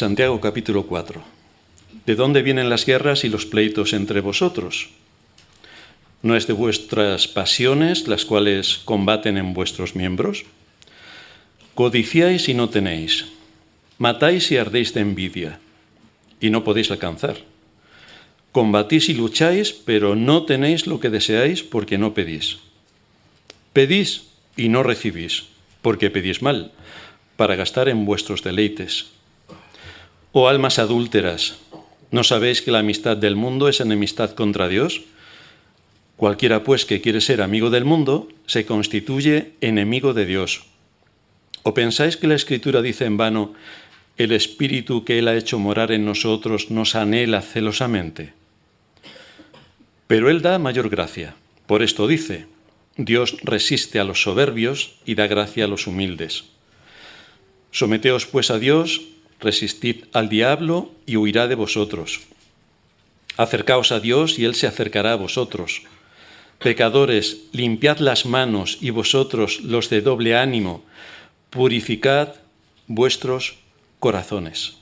Santiago capítulo 4. ¿De dónde vienen las guerras y los pleitos entre vosotros? ¿No es de vuestras pasiones las cuales combaten en vuestros miembros? Codiciáis y no tenéis, matáis y ardéis de envidia, y no podéis alcanzar. Combatís y lucháis, pero no tenéis lo que deseáis porque no pedís. Pedís y no recibís, porque pedís mal, para gastar en vuestros deleites. Oh almas adúlteras, ¿no sabéis que la amistad del mundo es enemistad contra Dios? Cualquiera, pues, que quiere ser amigo del mundo, se constituye enemigo de Dios. ¿O pensáis que la Escritura dice en vano, el Espíritu que Él ha hecho morar en nosotros nos anhela celosamente? Pero Él da mayor gracia. Por esto dice, Dios resiste a los soberbios y da gracia a los humildes. Someteos pues a Dios, resistid al diablo y huirá de vosotros. Acercaos a Dios y Él se acercará a vosotros. Pecadores, limpiad las manos y vosotros, los de doble ánimo, purificad vuestros corazones.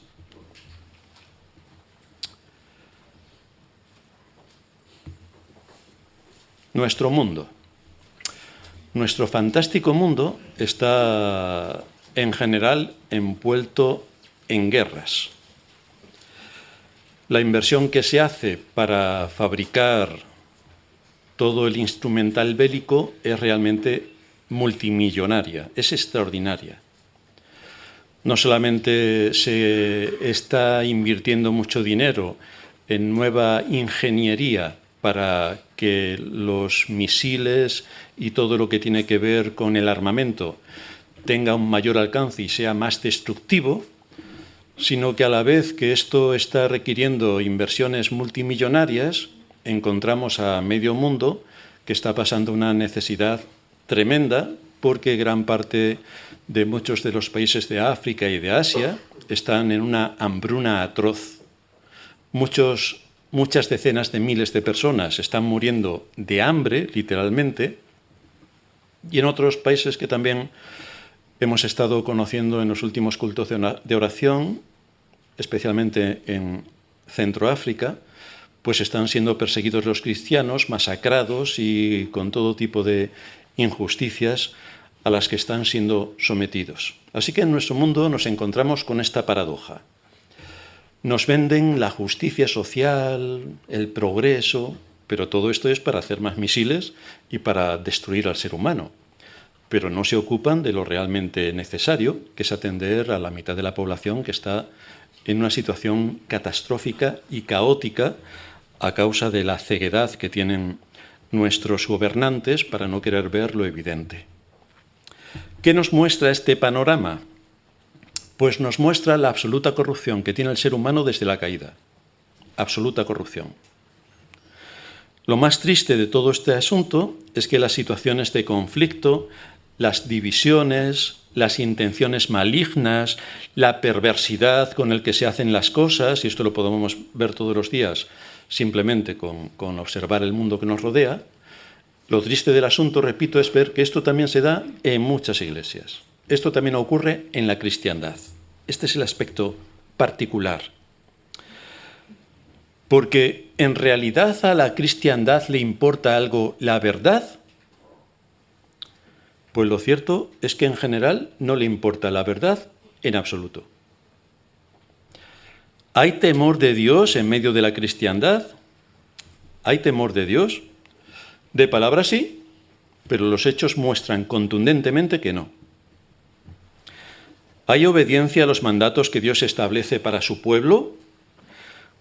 Nuestro mundo. Nuestro fantástico mundo está en general envuelto en guerras. La inversión que se hace para fabricar todo el instrumental bélico es realmente multimillonaria, es extraordinaria. No solamente se está invirtiendo mucho dinero en nueva ingeniería para que los misiles y todo lo que tiene que ver con el armamento tenga un mayor alcance y sea más destructivo, sino que a la vez que esto está requiriendo inversiones multimillonarias, encontramos a medio mundo que está pasando una necesidad tremenda porque gran parte de muchos de los países de África y de Asia están en una hambruna atroz. Muchas decenas de miles de personas están muriendo de hambre, literalmente, y en otros países que también hemos estado conociendo en los últimos cultos de oración, especialmente en Centroáfrica, pues están siendo perseguidos los cristianos, masacrados y con todo tipo de injusticias a las que están siendo sometidos. Así que en nuestro mundo nos encontramos con esta paradoja. Nos venden la justicia social, el progreso, pero todo esto es para hacer más misiles y para destruir al ser humano. Pero no se ocupan de lo realmente necesario, que es atender a la mitad de la población que está en una situación catastrófica y caótica a causa de la ceguedad que tienen nuestros gobernantes para no querer ver lo evidente. ¿Qué nos muestra este panorama? Pues nos muestra la absoluta corrupción que tiene el ser humano desde la caída. Absoluta corrupción. Lo más triste de todo este asunto es que las situaciones de conflicto, las divisiones, las intenciones malignas, la perversidad con la que se hacen las cosas, y esto lo podemos ver todos los días simplemente con observar el mundo que nos rodea, lo triste del asunto, repito, es ver que esto también se da en muchas iglesias. Esto también ocurre en la cristiandad. Este es el aspecto particular. Porque en realidad a la cristiandad le importa algo la verdad. Pues lo cierto es que en general no le importa la verdad en absoluto. ¿Hay temor de Dios en medio de la cristiandad? ¿Hay temor de Dios? De palabra sí, pero los hechos muestran contundentemente que no. ¿Hay obediencia a los mandatos que Dios establece para su pueblo?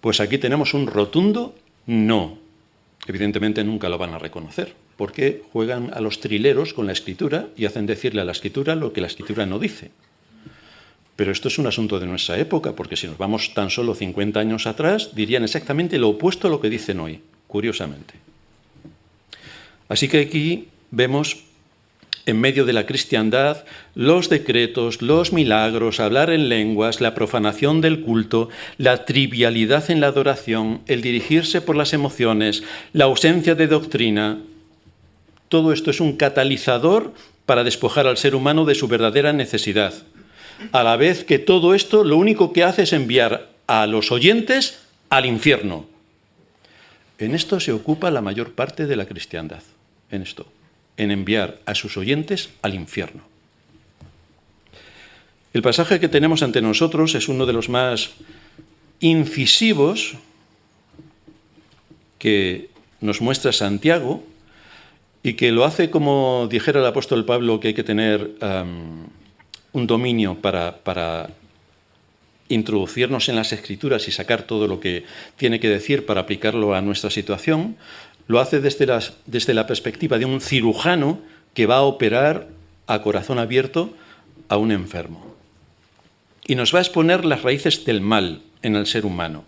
Pues aquí tenemos un rotundo no. Evidentemente nunca lo van a reconocer, porque juegan a los trileros con la Escritura y hacen decirle a la Escritura lo que la Escritura no dice. Pero esto es un asunto de nuestra época, porque si nos vamos tan solo 50 años atrás, dirían exactamente lo opuesto a lo que dicen hoy, curiosamente. Así que aquí vemos, en medio de la cristiandad, los decretos, los milagros, hablar en lenguas, la profanación del culto, la trivialidad en la adoración, el dirigirse por las emociones, la ausencia de doctrina. Todo esto es un catalizador para despojar al ser humano de su verdadera necesidad. a la vez que todo esto lo único que hace es enviar a los oyentes al infierno. En esto se ocupa la mayor parte de la cristiandad, en enviar a sus oyentes al infierno. El pasaje que tenemos ante nosotros es uno de los más incisivos que nos muestra Santiago y que lo hace, como dijera el apóstol Pablo, que hay que tener un dominio para introducirnos en las Escrituras y sacar todo lo que tiene que decir para aplicarlo a nuestra situación. Lo hace desde la perspectiva de un cirujano que va a operar a corazón abierto a un enfermo. Y nos va a exponer las raíces del mal en el ser humano.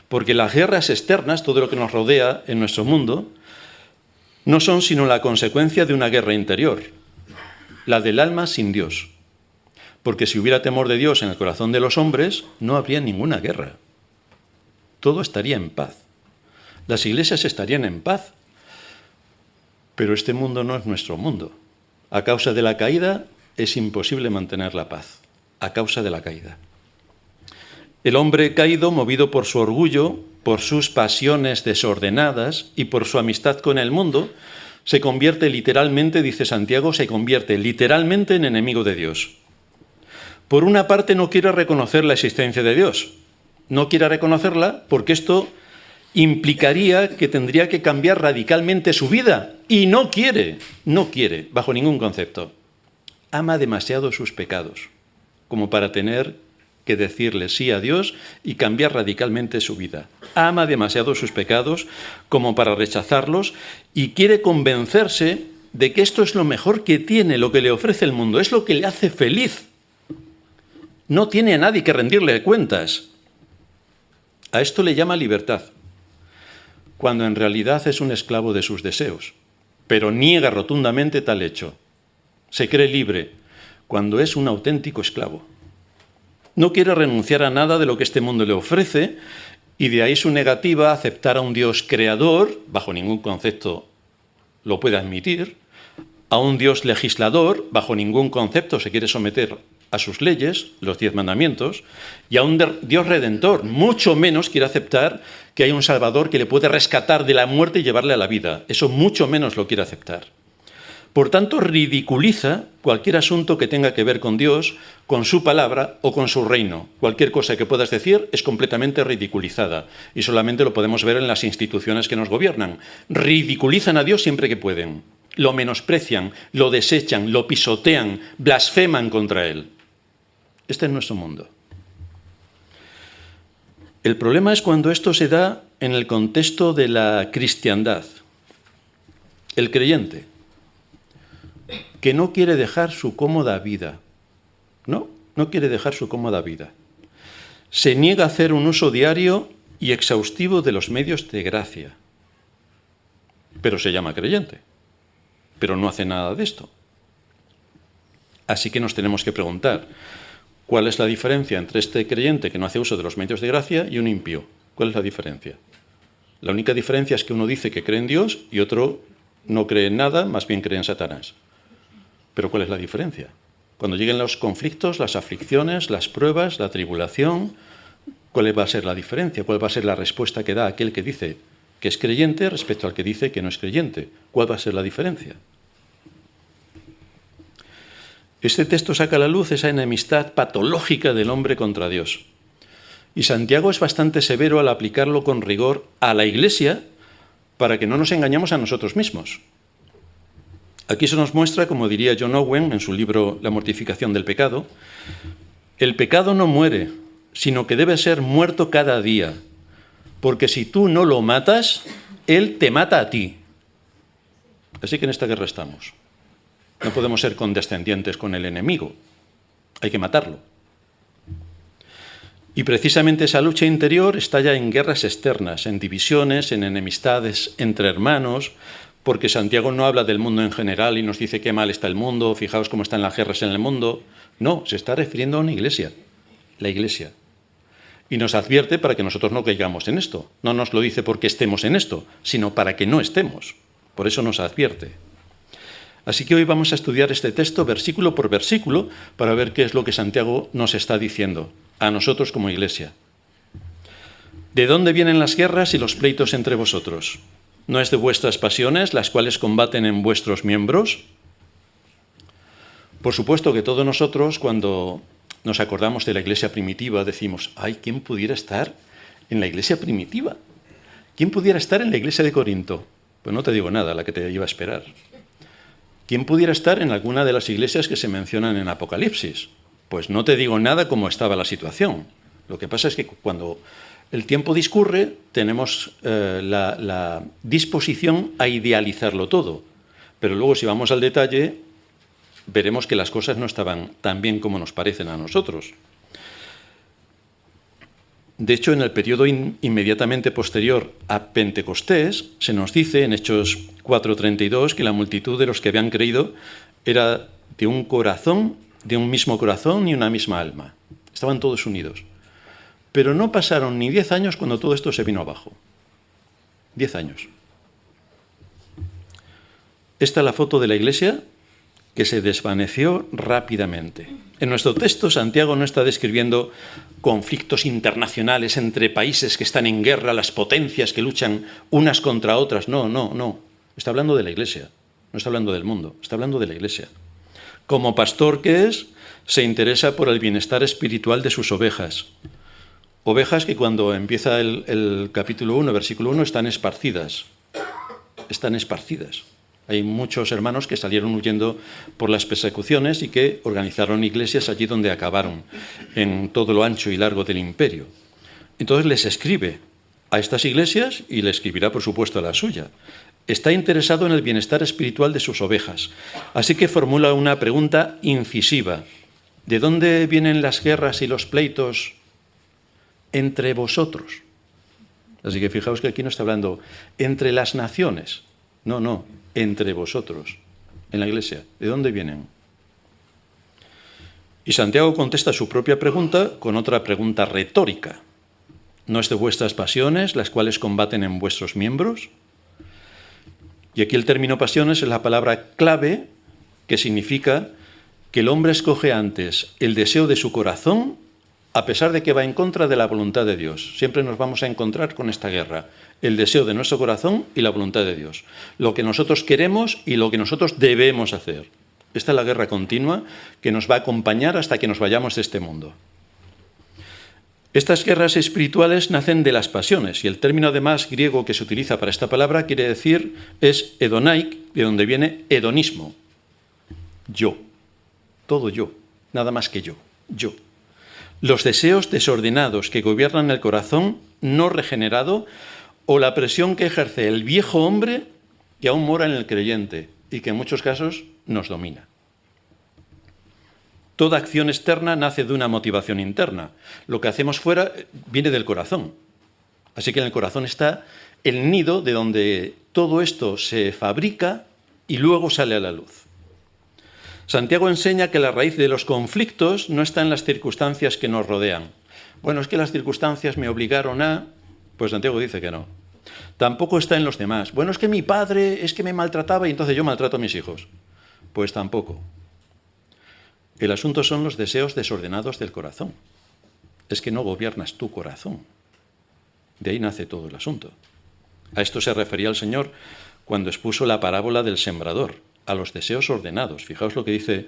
Porque las guerras externas, todo lo que nos rodea en nuestro mundo, no son sino la consecuencia de una guerra interior, la del alma sin Dios. Porque si hubiera temor de Dios en el corazón de los hombres, no habría ninguna guerra. Todo estaría en paz. Las iglesias estarían en paz. Pero este mundo no es nuestro mundo. A causa de la caída es imposible mantener la paz. A causa de la caída. El hombre caído, movido por su orgullo, por sus pasiones desordenadas y por su amistad con el mundo, se convierte literalmente, dice Santiago, se convierte literalmente en enemigo de Dios. Por una parte no quiere reconocer la existencia de Dios. No quiere reconocerla porque esto implicaría que tendría que cambiar radicalmente su vida. Y no quiere, bajo ningún concepto. Ama demasiado sus pecados como para tener que decirle sí a Dios y cambiar radicalmente su vida. Ama demasiado sus pecados como para rechazarlos y quiere convencerse de que esto es lo mejor que tiene, lo que le ofrece el mundo, es lo que le hace feliz. No tiene a nadie que rendirle cuentas. A esto le llama libertad, cuando en realidad es un esclavo de sus deseos, pero niega rotundamente tal hecho. Se cree libre, cuando es un auténtico esclavo. No quiere renunciar a nada de lo que este mundo le ofrece, y de ahí su negativa a aceptar a un Dios creador, bajo ningún concepto lo puede admitir, a un Dios legislador, bajo ningún concepto se quiere someter a sus leyes, los 10 mandamientos, y a un Dios redentor, mucho menos quiere aceptar que hay un Salvador que le puede rescatar de la muerte y llevarle a la vida. Eso mucho menos lo quiere aceptar. Por tanto, ridiculiza cualquier asunto que tenga que ver con Dios, con su palabra o con su reino. Cualquier cosa que puedas decir es completamente ridiculizada y solamente lo podemos ver en las instituciones que nos gobiernan. Ridiculizan a Dios siempre que pueden. Lo menosprecian, lo desechan, lo pisotean, blasfeman contra Él. Este es nuestro mundo. El problema es cuando esto se da en el contexto de la cristiandad. El creyente, que no quiere dejar su cómoda vida. No quiere dejar su cómoda vida. Se niega a hacer un uso diario y exhaustivo de los medios de gracia. Pero se llama creyente. Pero no hace nada de esto. Así que nos tenemos que preguntar, ¿cuál es la diferencia entre este creyente que no hace uso de los medios de gracia y un impío? ¿Cuál es la diferencia? La única diferencia es que uno dice que cree en Dios y otro no cree en nada, más bien cree en Satanás. Pero ¿cuál es la diferencia? Cuando lleguen los conflictos, las aflicciones, las pruebas, la tribulación, ¿cuál va a ser la diferencia? ¿Cuál va a ser la respuesta que da aquel que dice que es creyente respecto al que dice que no es creyente? ¿Cuál va a ser la diferencia? Este texto saca a la luz esa enemistad patológica del hombre contra Dios. Y Santiago es bastante severo al aplicarlo con rigor a la Iglesia para que no nos engañemos a nosotros mismos. Aquí se nos muestra, como diría John Owen en su libro La mortificación del pecado, el pecado no muere, sino que debe ser muerto cada día, porque si tú no lo matas, él te mata a ti. Así que en esta guerra estamos. No podemos ser condescendientes con el enemigo, hay que matarlo. Y precisamente esa lucha interior estalla en guerras externas, en divisiones, en enemistades entre hermanos, porque Santiago no habla del mundo en general y nos dice qué mal está el mundo, fijaos cómo están las guerras en el mundo. No, se está refiriendo a una iglesia, la iglesia. Y nos advierte para que nosotros no caigamos en esto. No nos lo dice porque estemos en esto, sino para que no estemos. Por eso nos advierte. Así que hoy vamos a estudiar este texto versículo por versículo para ver qué es lo que Santiago nos está diciendo a nosotros como Iglesia. ¿De dónde vienen las guerras y los pleitos entre vosotros? ¿No es de vuestras pasiones las cuales combaten en vuestros miembros? Por supuesto que todos nosotros, cuando nos acordamos de la Iglesia primitiva, decimos, ¡ay, quién pudiera estar en la Iglesia primitiva! ¿Quién pudiera estar en la Iglesia de Corinto? Pues no te digo nada, la que te iba a esperar. ¿Quién pudiera estar en alguna de las iglesias que se mencionan en Apocalipsis? Pues no te digo nada cómo estaba la situación. Lo que pasa es que cuando el tiempo discurre, tenemos la disposición a idealizarlo todo. Pero luego, si vamos al detalle, veremos que las cosas no estaban tan bien como nos parecen a nosotros. De hecho, en el periodo inmediatamente posterior a Pentecostés, se nos dice en Hechos 4:32 que la multitud de los que habían creído era de un corazón, de un mismo corazón y una misma alma. Estaban todos unidos. Pero no pasaron ni 10 años cuando todo esto se vino abajo. 10 años. Esta es la foto de la iglesia que se desvaneció rápidamente. En nuestro texto, Santiago no está describiendo conflictos internacionales entre países que están en guerra, las potencias que luchan unas contra otras. No. Está hablando de la iglesia. No está hablando del mundo. Está hablando de la iglesia. Como pastor que es, se interesa por el bienestar espiritual de sus ovejas. Ovejas que cuando empieza el capítulo 1, versículo 1, están esparcidas. Están esparcidas. Hay muchos hermanos que salieron huyendo por las persecuciones y que organizaron iglesias allí donde acabaron, en todo lo ancho y largo del imperio. Entonces les escribe a estas iglesias y le escribirá, por supuesto, a la suya. Está interesado en el bienestar espiritual de sus ovejas. Así que formula una pregunta incisiva. ¿De dónde vienen las guerras y los pleitos entre vosotros? Así que fijaos que aquí no está hablando entre las naciones. No, entre vosotros, en la iglesia. ¿De dónde vienen? Y Santiago contesta su propia pregunta con otra pregunta retórica. ¿No es de vuestras pasiones las cuales combaten en vuestros miembros? Y aquí el término pasiones es la palabra clave que significa que el hombre escoge antes el deseo de su corazón a pesar de que va en contra de la voluntad de Dios. Siempre nos vamos a encontrar con esta guerra. El deseo de nuestro corazón y la voluntad de Dios. Lo que nosotros queremos y lo que nosotros debemos hacer. Esta es la guerra continua que nos va a acompañar hasta que nos vayamos de este mundo. Estas guerras espirituales nacen de las pasiones y el término además griego que se utiliza para esta palabra quiere decir, es hedonaik, de donde viene hedonismo. Yo. Todo yo. Nada más que yo. Yo. Los deseos desordenados que gobiernan el corazón no regenerado o la presión que ejerce el viejo hombre que aún mora en el creyente y que en muchos casos nos domina. Toda acción externa nace de una motivación interna. Lo que hacemos fuera viene del corazón. Así que en el corazón está el nido de donde todo esto se fabrica y luego sale a la luz. Santiago enseña que la raíz de los conflictos no está en las circunstancias que nos rodean. Bueno, es que las circunstancias me obligaron a... Pues Santiago dice que no. Tampoco está en los demás. Bueno, es que mi padre es que me maltrataba y entonces yo maltrato a mis hijos. Pues tampoco. El asunto son los deseos desordenados del corazón. Es que no gobiernas tu corazón. De ahí nace todo el asunto. A esto se refería el Señor cuando expuso la parábola del sembrador. A los deseos ordenados. Fijaos lo que dice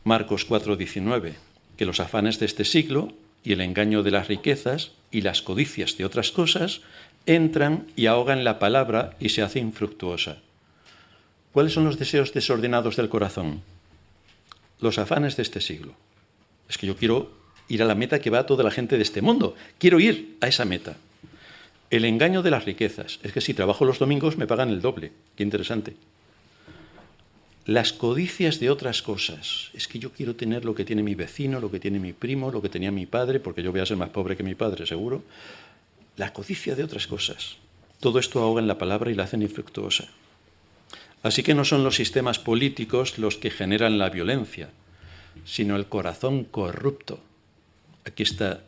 Marcos 4:19, que los afanes de este siglo y el engaño de las riquezas y las codicias de otras cosas entran y ahogan la palabra y se hace infructuosa. ¿Cuáles son los deseos desordenados del corazón? Los afanes de este siglo. Es que yo quiero ir a la meta que va toda la gente de este mundo. Quiero ir a esa meta. El engaño de las riquezas. Es que si trabajo los domingos me pagan el doble. Qué interesante. Las codicias de otras cosas. Es que yo quiero tener lo que tiene mi vecino, lo que tiene mi primo, lo que tenía mi padre, porque yo voy a ser más pobre que mi padre, seguro. La codicia de otras cosas. Todo esto ahoga en la palabra y la hacen infructuosa. Así que no son los sistemas políticos los que generan la violencia, sino el corazón corrupto. Aquí está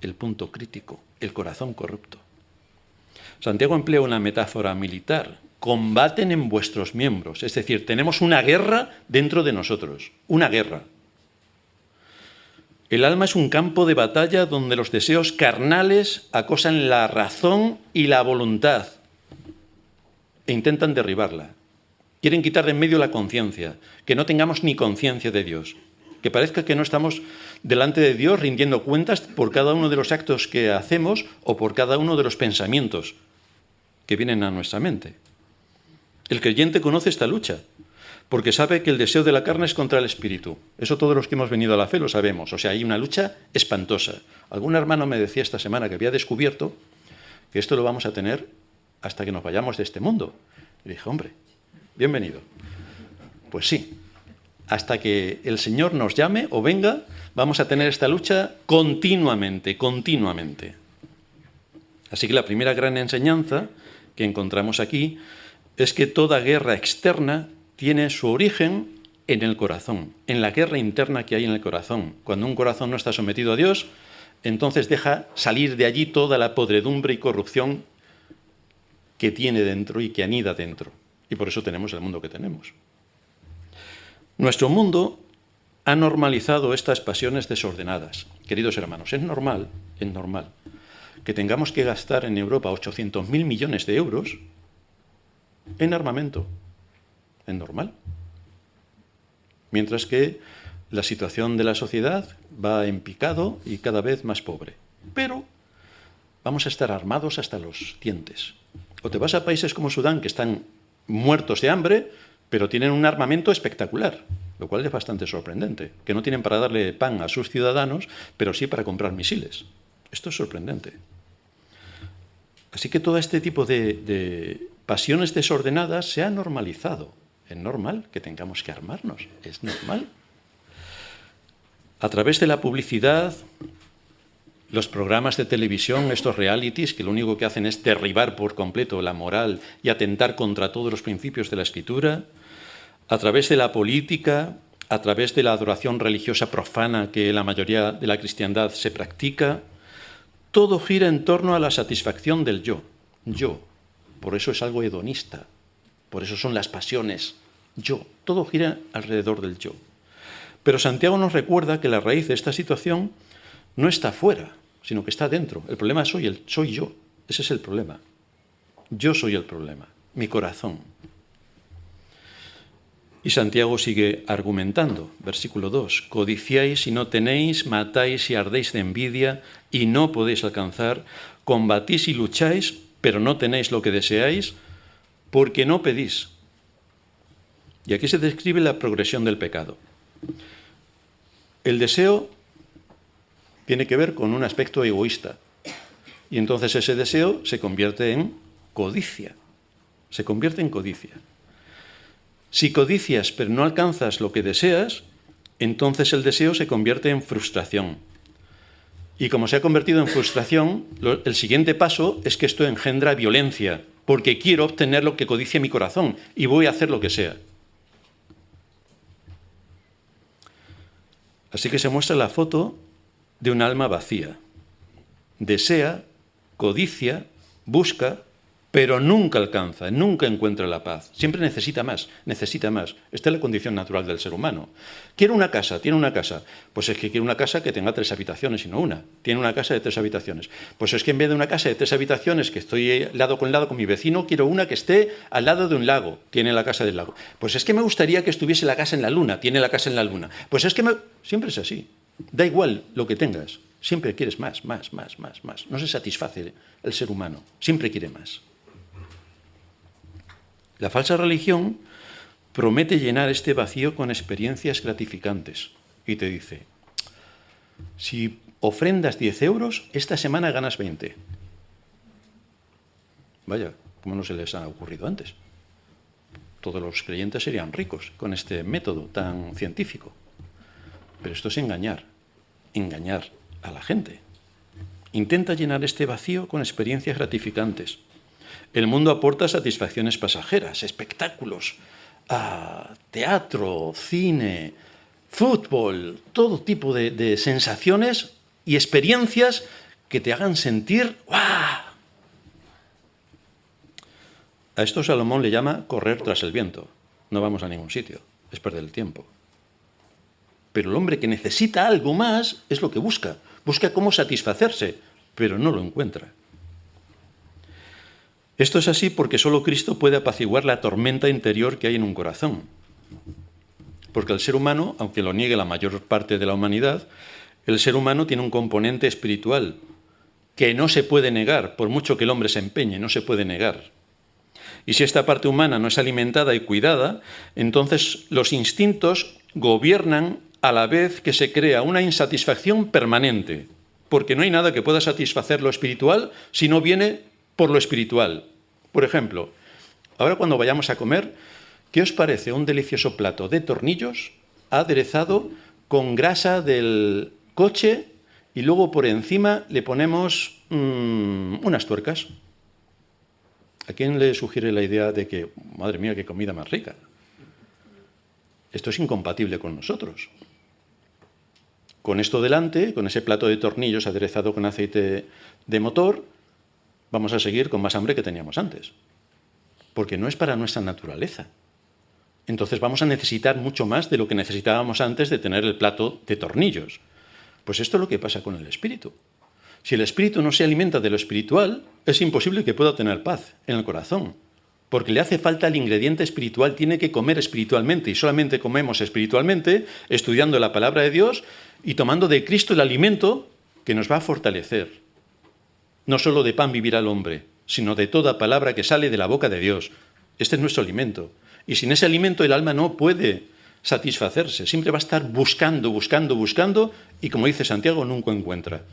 el punto crítico, el corazón corrupto. Santiago emplea una metáfora militar combaten en vuestros miembros. Es decir, tenemos una guerra dentro de nosotros, una guerra. El alma es un campo de batalla donde los deseos carnales acosan la razón y la voluntad e intentan derribarla. Quieren quitar de en medio la conciencia, que no tengamos ni conciencia de Dios, que parezca que no estamos delante de Dios rindiendo cuentas por cada uno de los actos que hacemos o por cada uno de los pensamientos que vienen a nuestra mente. El creyente conoce esta lucha, porque sabe que el deseo de la carne es contra el espíritu. Eso todos los que hemos venido a la fe lo sabemos. O sea, hay una lucha espantosa. Algún hermano me decía esta semana que había descubierto que esto lo vamos a tener hasta que nos vayamos de este mundo. Y dije, hombre, bienvenido. Pues sí, hasta que el Señor nos llame o venga, vamos a tener esta lucha continuamente. Así que la primera gran enseñanza que encontramos aquí es que toda guerra externa tiene su origen en el corazón, en la guerra interna que hay en el corazón. Cuando un corazón no está sometido a Dios, entonces deja salir de allí toda la podredumbre y corrupción que tiene dentro y que anida dentro. Y por eso tenemos el mundo que tenemos. Nuestro mundo ha normalizado estas pasiones desordenadas. Queridos hermanos, es normal que tengamos que gastar en Europa 800.000 millones de euros en armamento. Es normal. Mientras que la situación de la sociedad va en picado y cada vez más pobre. Pero vamos a estar armados hasta los dientes. O te vas a países como Sudán, que están muertos de hambre, pero tienen un armamento espectacular, lo cual es bastante sorprendente, que no tienen para darle pan a sus ciudadanos, pero sí para comprar misiles. Esto es sorprendente. Así que todo este tipo de pasiones desordenadas se ha normalizado. Es normal que tengamos que armarnos, es normal. A través de la publicidad, los programas de televisión, estos realities, que lo único que hacen es derribar por completo la moral y atentar contra todos los principios de la Escritura, a través de la política, a través de la adoración religiosa profana que la mayoría de la cristiandad se practica, todo gira en torno a la satisfacción del yo. Yo. Por eso es algo hedonista. Por eso son las pasiones. Yo. Todo gira alrededor del yo. Pero Santiago nos recuerda que la raíz de esta situación no está fuera, sino que está dentro. El problema soy yo. Ese es el problema. Yo soy el problema. Mi corazón. Y Santiago sigue argumentando, versículo 2, codiciáis y no tenéis, matáis y ardéis de envidia y no podéis alcanzar, combatís y lucháis, pero no tenéis lo que deseáis, porque no pedís. Y aquí se describe la progresión del pecado. El deseo tiene que ver con un aspecto egoísta, y entonces ese deseo se convierte en codicia, se convierte en codicia. Si codicias pero no alcanzas lo que deseas, entonces el deseo se convierte en frustración. Y como se ha convertido en frustración, el siguiente paso es que esto engendra violencia, porque quiero obtener lo que codicia mi corazón y voy a hacer lo que sea. Así que se muestra la foto de un alma vacía. Desea, codicia, busca, pero nunca alcanza, nunca encuentra la paz. Siempre necesita más, necesita más. Esta es la condición natural del ser humano. Quiero una casa, tiene una casa. Pues es que quiere una casa que tenga 3 habitaciones y no una. Tiene una casa de 3 habitaciones. Pues es que en vez de una casa de 3 habitaciones que estoy lado con mi vecino, quiero una que esté al lado de un lago. Tiene la casa del lago. Pues es que me gustaría que estuviese la casa en la luna. Tiene la casa en la luna. Pues es que siempre es así. Da igual lo que tengas. Siempre quieres más, más, más, más, más. No se satisface el ser humano. Siempre quiere más. La falsa religión promete llenar este vacío con experiencias gratificantes y te dice, si ofrendas 10 euros, esta semana ganas 20. Vaya, ¿cómo no se les ha ocurrido antes? Todos los creyentes serían ricos con este método tan científico. Pero esto es engañar a la gente. Intenta llenar este vacío con experiencias gratificantes. El mundo aporta satisfacciones pasajeras, espectáculos, teatro, cine, fútbol, todo tipo de sensaciones y experiencias que te hagan sentir ¡guau! A esto Salomón le llama correr tras el viento. No vamos a ningún sitio, es perder el tiempo. Pero el hombre que necesita algo más es lo que busca. Busca cómo satisfacerse, pero no lo encuentra. Esto es así porque solo Cristo puede apaciguar la tormenta interior que hay en un corazón. Porque el ser humano, aunque lo niegue la mayor parte de la humanidad, el ser humano tiene un componente espiritual que no se puede negar, por mucho que el hombre se empeñe, no se puede negar. Y si esta parte humana no es alimentada y cuidada, entonces los instintos gobiernan a la vez que se crea una insatisfacción permanente, porque no hay nada que pueda satisfacer lo espiritual si no viene por lo espiritual. Por ejemplo, ahora cuando vayamos a comer, ¿qué os parece un delicioso plato de tornillos aderezado con grasa del coche y luego por encima le ponemos unas tuercas? ¿A quién le sugiere la idea de que, madre mía, qué comida más rica? Esto es incompatible con nosotros. Con esto delante, con ese plato de tornillos aderezado con aceite de motor, vamos a seguir con más hambre que teníamos antes, porque no es para nuestra naturaleza. Entonces vamos a necesitar mucho más de lo que necesitábamos antes de tener el plato de tornillos. Pues esto es lo que pasa con el espíritu. Si el espíritu no se alimenta de lo espiritual, es imposible que pueda tener paz en el corazón, porque le hace falta el ingrediente espiritual, tiene que comer espiritualmente, y solamente comemos espiritualmente estudiando la palabra de Dios y tomando de Cristo el alimento que nos va a fortalecer. No solo de pan vivirá el hombre, sino de toda palabra que sale de la boca de Dios. Este es nuestro alimento. Y sin ese alimento el alma no puede satisfacerse. Siempre va a estar buscando, buscando, buscando, y como dice Santiago, nunca encuentra.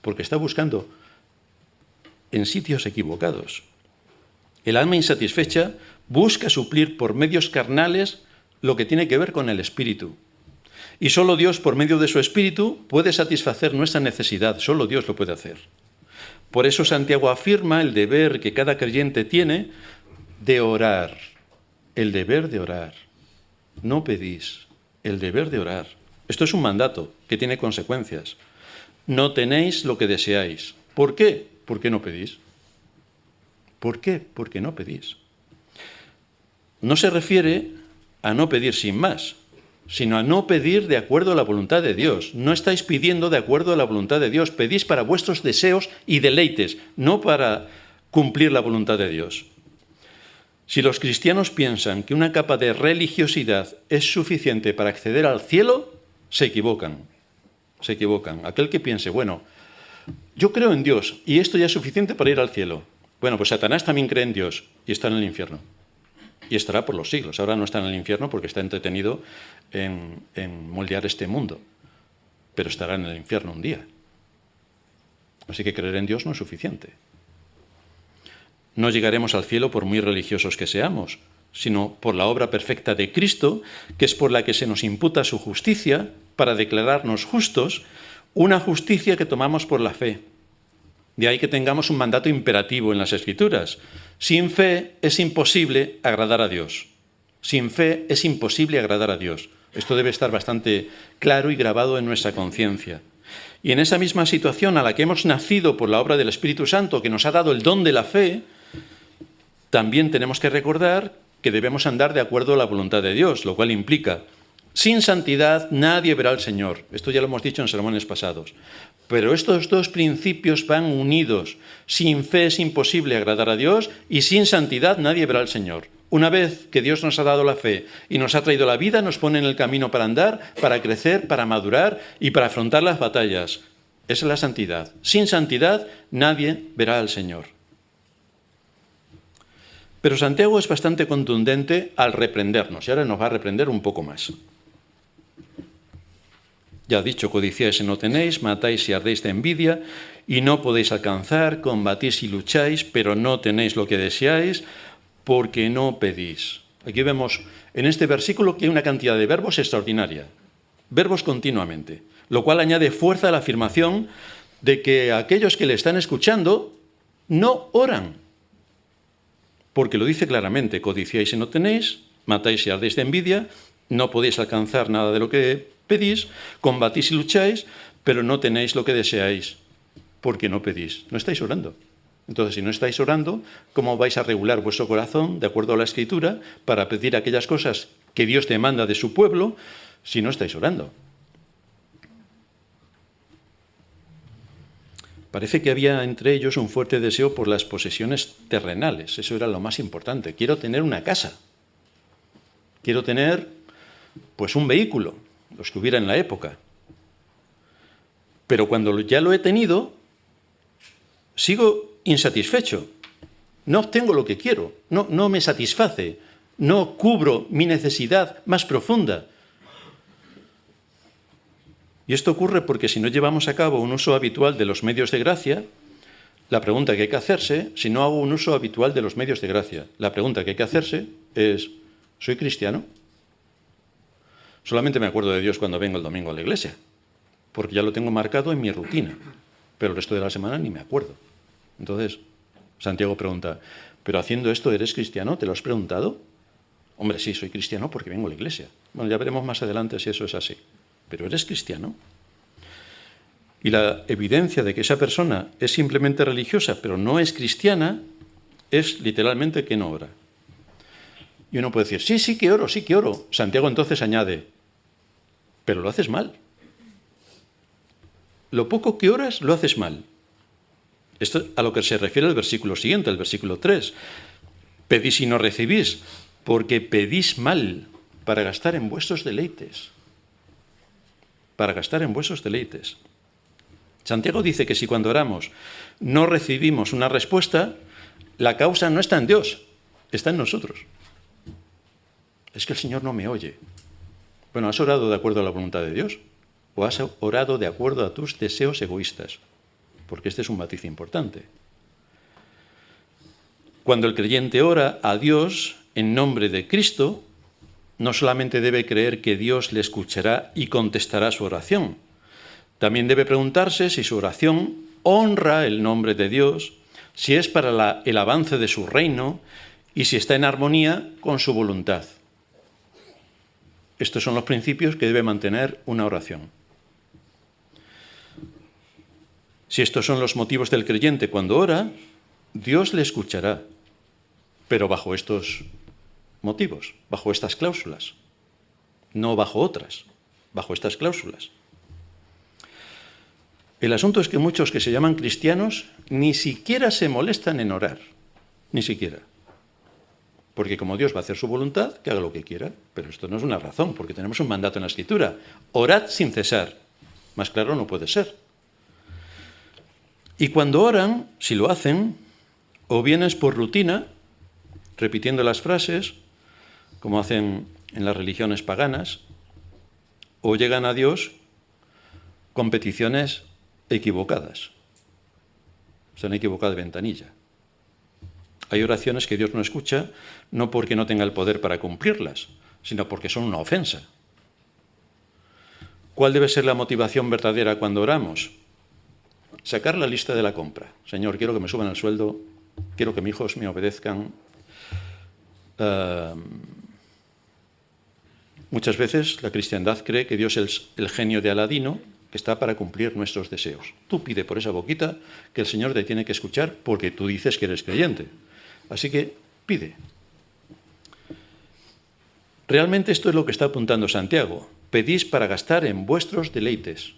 Porque está buscando en sitios equivocados. El alma insatisfecha busca suplir por medios carnales lo que tiene que ver con el espíritu. Y solo Dios, por medio de su espíritu, puede satisfacer nuestra necesidad. Solo Dios lo puede hacer. Por eso Santiago afirma el deber que cada creyente tiene de orar. El deber de orar. No pedís, el deber de orar. Esto es un mandato que tiene consecuencias. No tenéis lo que deseáis. ¿Por qué? ¿Por qué no pedís? ¿Por qué? Porque no pedís. No se refiere a no pedir sin más, sino a no pedir de acuerdo a la voluntad de Dios. No estáis pidiendo de acuerdo a la voluntad de Dios. Pedís para vuestros deseos y deleites, no para cumplir la voluntad de Dios. Si los cristianos piensan que una capa de religiosidad es suficiente para acceder al cielo, se equivocan. Se equivocan. Aquel que piense, bueno, yo creo en Dios y esto ya es suficiente para ir al cielo. Bueno, pues Satanás también cree en Dios y está en el infierno. Y estará por los siglos. Ahora no está en el infierno porque está entretenido en moldear este mundo. Pero estará en el infierno un día. Así que creer en Dios no es suficiente. No llegaremos al cielo por muy religiosos que seamos, sino por la obra perfecta de Cristo, que es por la que se nos imputa su justicia para declararnos justos, una justicia que tomamos por la fe. De ahí que tengamos un mandato imperativo en las Escrituras. Sin fe es imposible agradar a Dios. Sin fe es imposible agradar a Dios. Esto debe estar bastante claro y grabado en nuestra conciencia. Y en esa misma situación a la que hemos nacido por la obra del Espíritu Santo, que nos ha dado el don de la fe, también tenemos que recordar que debemos andar de acuerdo a la voluntad de Dios, lo cual implica, sin santidad nadie verá al Señor. Esto ya lo hemos dicho en sermones pasados. Pero estos dos principios van unidos. Sin fe es imposible agradar a Dios y sin santidad nadie verá al Señor. Una vez que Dios nos ha dado la fe y nos ha traído la vida, nos pone en el camino para andar, para crecer, para madurar y para afrontar las batallas. Esa es la santidad. Sin santidad nadie verá al Señor. Pero Santiago es bastante contundente al reprendernos, y ahora nos va a reprender un poco más. Ya ha dicho, codiciáis y no tenéis, matáis y ardéis de envidia, y no podéis alcanzar, combatís y lucháis, pero no tenéis lo que deseáis, porque no pedís. Aquí vemos en este versículo que hay una cantidad de verbos extraordinaria, verbos continuamente, lo cual añade fuerza a la afirmación de que aquellos que le están escuchando no oran. Porque lo dice claramente, codiciáis y no tenéis, matáis y ardéis de envidia, no podéis alcanzar nada de lo que pedís, combatís y lucháis, pero no tenéis lo que deseáis, porque no pedís. No estáis orando. Entonces, si no estáis orando, ¿cómo vais a regular vuestro corazón de acuerdo a la Escritura para pedir aquellas cosas que Dios demanda de su pueblo si no estáis orando? Parece que había entre ellos un fuerte deseo por las posesiones terrenales. Eso era lo más importante. Quiero tener una casa. Quiero tener, pues, un vehículo, los que hubiera en la época. Pero cuando ya lo he tenido, sigo insatisfecho. No obtengo lo que quiero. No me satisface. No cubro mi necesidad más profunda. Y esto ocurre porque si no llevamos a cabo un uso habitual de los medios de gracia, la pregunta que hay que hacerse, si no hago un uso habitual de los medios de gracia, la pregunta que hay que hacerse es, ¿soy cristiano? Solamente me acuerdo de Dios cuando vengo el domingo a la iglesia, porque ya lo tengo marcado en mi rutina, pero el resto de la semana ni me acuerdo. Entonces, Santiago pregunta, ¿pero haciendo esto eres cristiano? ¿Te lo has preguntado? Hombre, sí, soy cristiano porque vengo a la iglesia. Bueno, ya veremos más adelante si eso es así. ¿Pero eres cristiano? Y la evidencia de que esa persona es simplemente religiosa, pero no es cristiana, es literalmente que no ora. Y uno puede decir, sí que oro, sí que oro. Santiago entonces añade, pero lo haces mal. Lo poco que oras, lo haces mal. Esto a lo que se refiere el versículo siguiente, el versículo 3. Pedís y no recibís, porque pedís mal para gastar en vuestros deleites. Para gastar en vuestros deleites. Santiago dice que si cuando oramos no recibimos una respuesta, la causa no está en Dios, está en nosotros. Es que el Señor no me oye. Bueno, ¿has orado de acuerdo a la voluntad de Dios? ¿O has orado de acuerdo a tus deseos egoístas? Porque este es un matiz importante. Cuando el creyente ora a Dios en nombre de Cristo, no solamente debe creer que Dios le escuchará y contestará su oración, también debe preguntarse si su oración honra el nombre de Dios, si es para el avance de su reino y si está en armonía con su voluntad. Estos son los principios que debe mantener una oración. Si estos son los motivos del creyente cuando ora, Dios le escuchará, pero bajo estos motivos, bajo estas cláusulas, no bajo otras, bajo estas cláusulas. El asunto es que muchos que se llaman cristianos ni siquiera se molestan en orar, ni siquiera. Porque como Dios va a hacer su voluntad, que haga lo que quiera, pero esto no es una razón, porque tenemos un mandato en la Escritura. Orad sin cesar. Más claro no puede ser. Y cuando oran, si lo hacen, o bien es por rutina, repitiendo las frases, como hacen en las religiones paganas, o llegan a Dios con peticiones equivocadas. Se han equivocado de ventanilla. Hay oraciones que Dios no escucha, no porque no tenga el poder para cumplirlas, sino porque son una ofensa. ¿Cuál debe ser la motivación verdadera cuando oramos? Sacar la lista de la compra. Señor, quiero que me suban el sueldo, quiero que mis hijos me obedezcan. Muchas veces la cristiandad cree que Dios es el genio de Aladino que está para cumplir nuestros deseos. Tú pide por esa boquita que el Señor te tiene que escuchar porque tú dices que eres creyente. Así que pide. Realmente esto es lo que está apuntando Santiago. Pedís para gastar en vuestros deleites.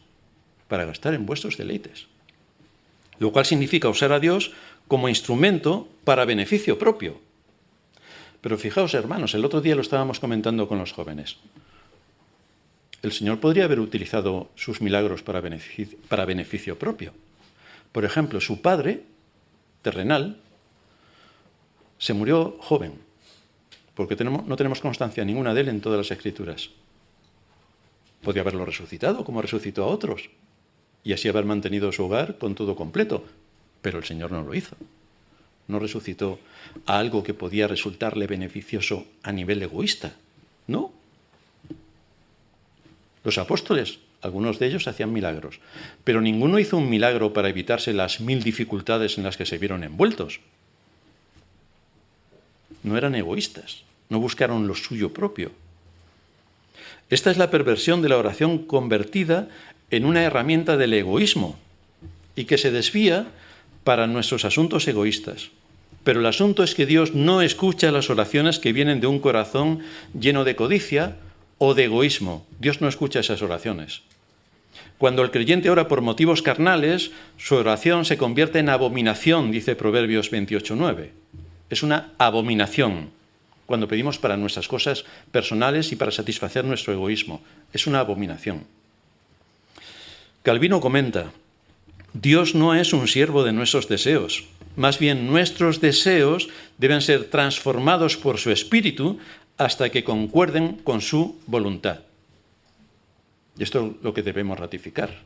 Para gastar en vuestros deleites. Lo cual significa usar a Dios como instrumento para beneficio propio. Pero fijaos, hermanos, el otro día lo estábamos comentando con los jóvenes. El Señor podría haber utilizado sus milagros para beneficio propio. Por ejemplo, su padre terrenal se murió joven, porque no tenemos constancia ninguna de él en todas las Escrituras. Podría haberlo resucitado, como resucitó a otros, y así haber mantenido su hogar con todo completo, pero el Señor no lo hizo. No resucitó a algo que podía resultarle beneficioso a nivel egoísta. No. Los apóstoles, algunos de ellos hacían milagros, pero ninguno hizo un milagro para evitarse las 1000 dificultades en las que se vieron envueltos. No eran egoístas, no buscaron lo suyo propio. Esta es la perversión de la oración convertida en una herramienta del egoísmo y que se desvía para nuestros asuntos egoístas. Pero el asunto es que Dios no escucha las oraciones que vienen de un corazón lleno de codicia o de egoísmo. Dios no escucha esas oraciones. Cuando el creyente ora por motivos carnales, su oración se convierte en abominación, dice Proverbios 28:9. Es una abominación cuando pedimos para nuestras cosas personales y para satisfacer nuestro egoísmo. Es una abominación. Calvino comenta: Dios no es un siervo de nuestros deseos. Más bien, nuestros deseos deben ser transformados por su espíritu hasta que concuerden con su voluntad. Y esto es lo que debemos ratificar.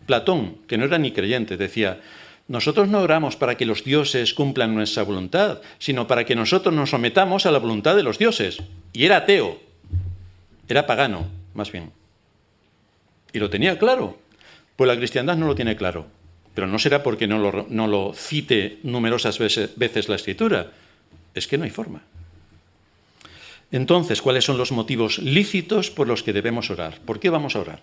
Platón, que no era ni creyente, decía: nosotros no oramos para que los dioses cumplan nuestra voluntad, sino para que nosotros nos sometamos a la voluntad de los dioses. Y era ateo, era pagano, más bien. Y lo tenía claro. Pues la cristiandad no lo tiene claro. Pero no será porque no lo cite numerosas veces la Escritura. Es que no hay forma. Entonces, ¿cuáles son los motivos lícitos por los que debemos orar? ¿Por qué vamos a orar?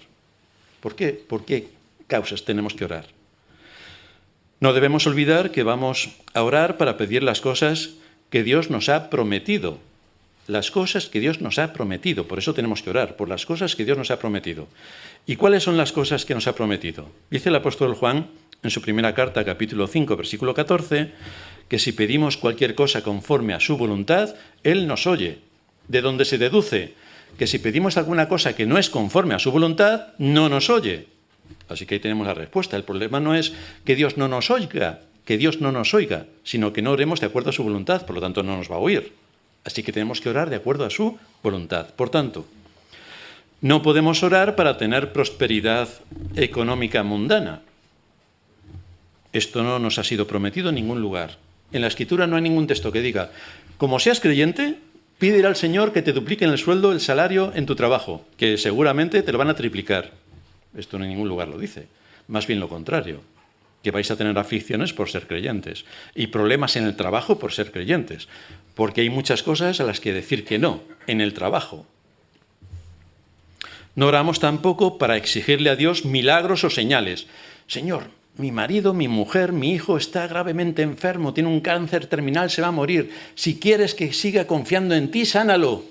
¿Por qué causas tenemos que orar? No debemos olvidar que vamos a orar para pedir las cosas que Dios nos ha prometido. Las cosas que Dios nos ha prometido. Por eso tenemos que orar, por las cosas que Dios nos ha prometido. ¿Y cuáles son las cosas que nos ha prometido? Dice el apóstol Juan en su primera carta, capítulo 5, versículo 14, que si pedimos cualquier cosa conforme a su voluntad, Él nos oye. De donde se deduce que si pedimos alguna cosa que no es conforme a su voluntad, no nos oye. Así que ahí tenemos la respuesta. El problema no es que Dios no nos oiga, sino que no oremos de acuerdo a su voluntad, por lo tanto no nos va a oír. Así que tenemos que orar de acuerdo a su voluntad. Por tanto, no podemos orar para tener prosperidad económica mundana. Esto no nos ha sido prometido en ningún lugar. En la Escritura no hay ningún texto que diga: como seas creyente, pídele al Señor que te dupliquen el sueldo, el salario en tu trabajo, que seguramente te lo van a triplicar. Esto en ningún lugar lo dice. Más bien lo contrario, que vais a tener aflicciones por ser creyentes y problemas en el trabajo por ser creyentes, porque hay muchas cosas a las que decir que no en el trabajo. No oramos tampoco para exigirle a Dios milagros o señales. Señor, mi marido, mi mujer, mi hijo está gravemente enfermo, tiene un cáncer terminal, se va a morir. Si quieres que siga confiando en ti, sánalo.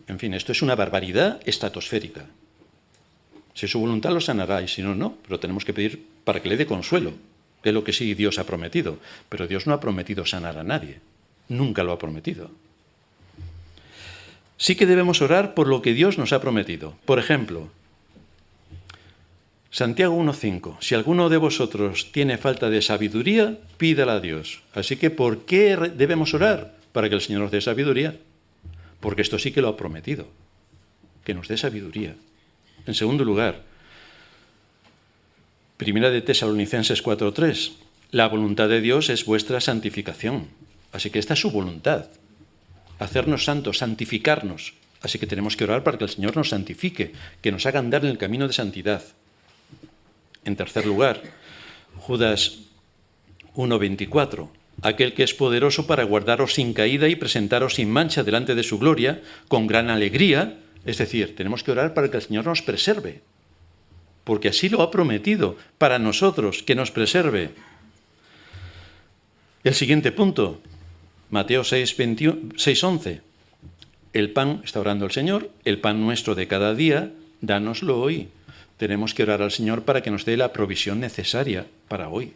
En fin, esto es una barbaridad estratosférica. Si es su voluntad lo sanará y si no, no. Pero tenemos que pedir para que le dé consuelo, que es lo que sí Dios ha prometido. Pero Dios no ha prometido sanar a nadie. Nunca lo ha prometido. Sí que debemos orar por lo que Dios nos ha prometido. Por ejemplo, Santiago 1:5. Si alguno de vosotros tiene falta de sabiduría, pídala a Dios. Así que, ¿por qué debemos orar? Para que el Señor nos dé sabiduría. Porque esto sí que lo ha prometido. Que nos dé sabiduría. En segundo lugar, Primera de Tesalonicenses 4:3. La voluntad de Dios es vuestra santificación. Así que esta es su voluntad. Hacernos santos, santificarnos. Así que tenemos que orar para que el Señor nos santifique, que nos haga andar en el camino de santidad. En tercer lugar, Judas 1:24. Aquel que es poderoso para guardaros sin caída y presentaros sin mancha delante de su gloria, con gran alegría. Es decir, tenemos que orar para que el Señor nos preserve, porque así lo ha prometido para nosotros, que nos preserve. El siguiente punto, Mateo 6:11. El pan, está orando el Señor, el pan nuestro de cada día, dánoslo hoy. Tenemos que orar al Señor para que nos dé la provisión necesaria para hoy.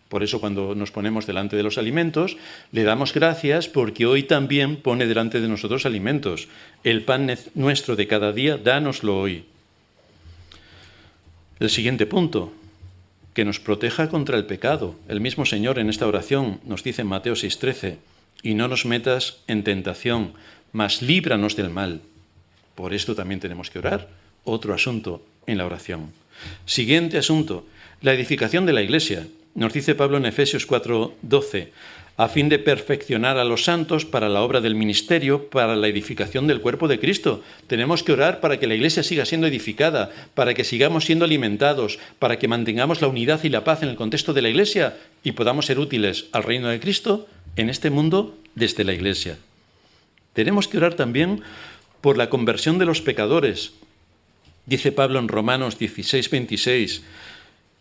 Por eso cuando nos ponemos delante de los alimentos, le damos gracias porque hoy también pone delante de nosotros alimentos. El pan nuestro de cada día, dánoslo hoy. El siguiente punto, que nos proteja contra el pecado. El mismo Señor en esta oración nos dice en Mateo 6:13, y no nos metas en tentación, mas líbranos del mal. Por esto también tenemos que orar. Otro asunto en la oración. Siguiente asunto, la edificación de la Iglesia. Nos dice Pablo en Efesios 4:12, a fin de perfeccionar a los santos para la obra del ministerio, para la edificación del cuerpo de Cristo. Tenemos que orar para que la Iglesia siga siendo edificada, para que sigamos siendo alimentados, para que mantengamos la unidad y la paz en el contexto de la Iglesia y podamos ser útiles al reino de Cristo en este mundo desde la Iglesia. Tenemos que orar también por la conversión de los pecadores. Dice Pablo en Romanos 16:26,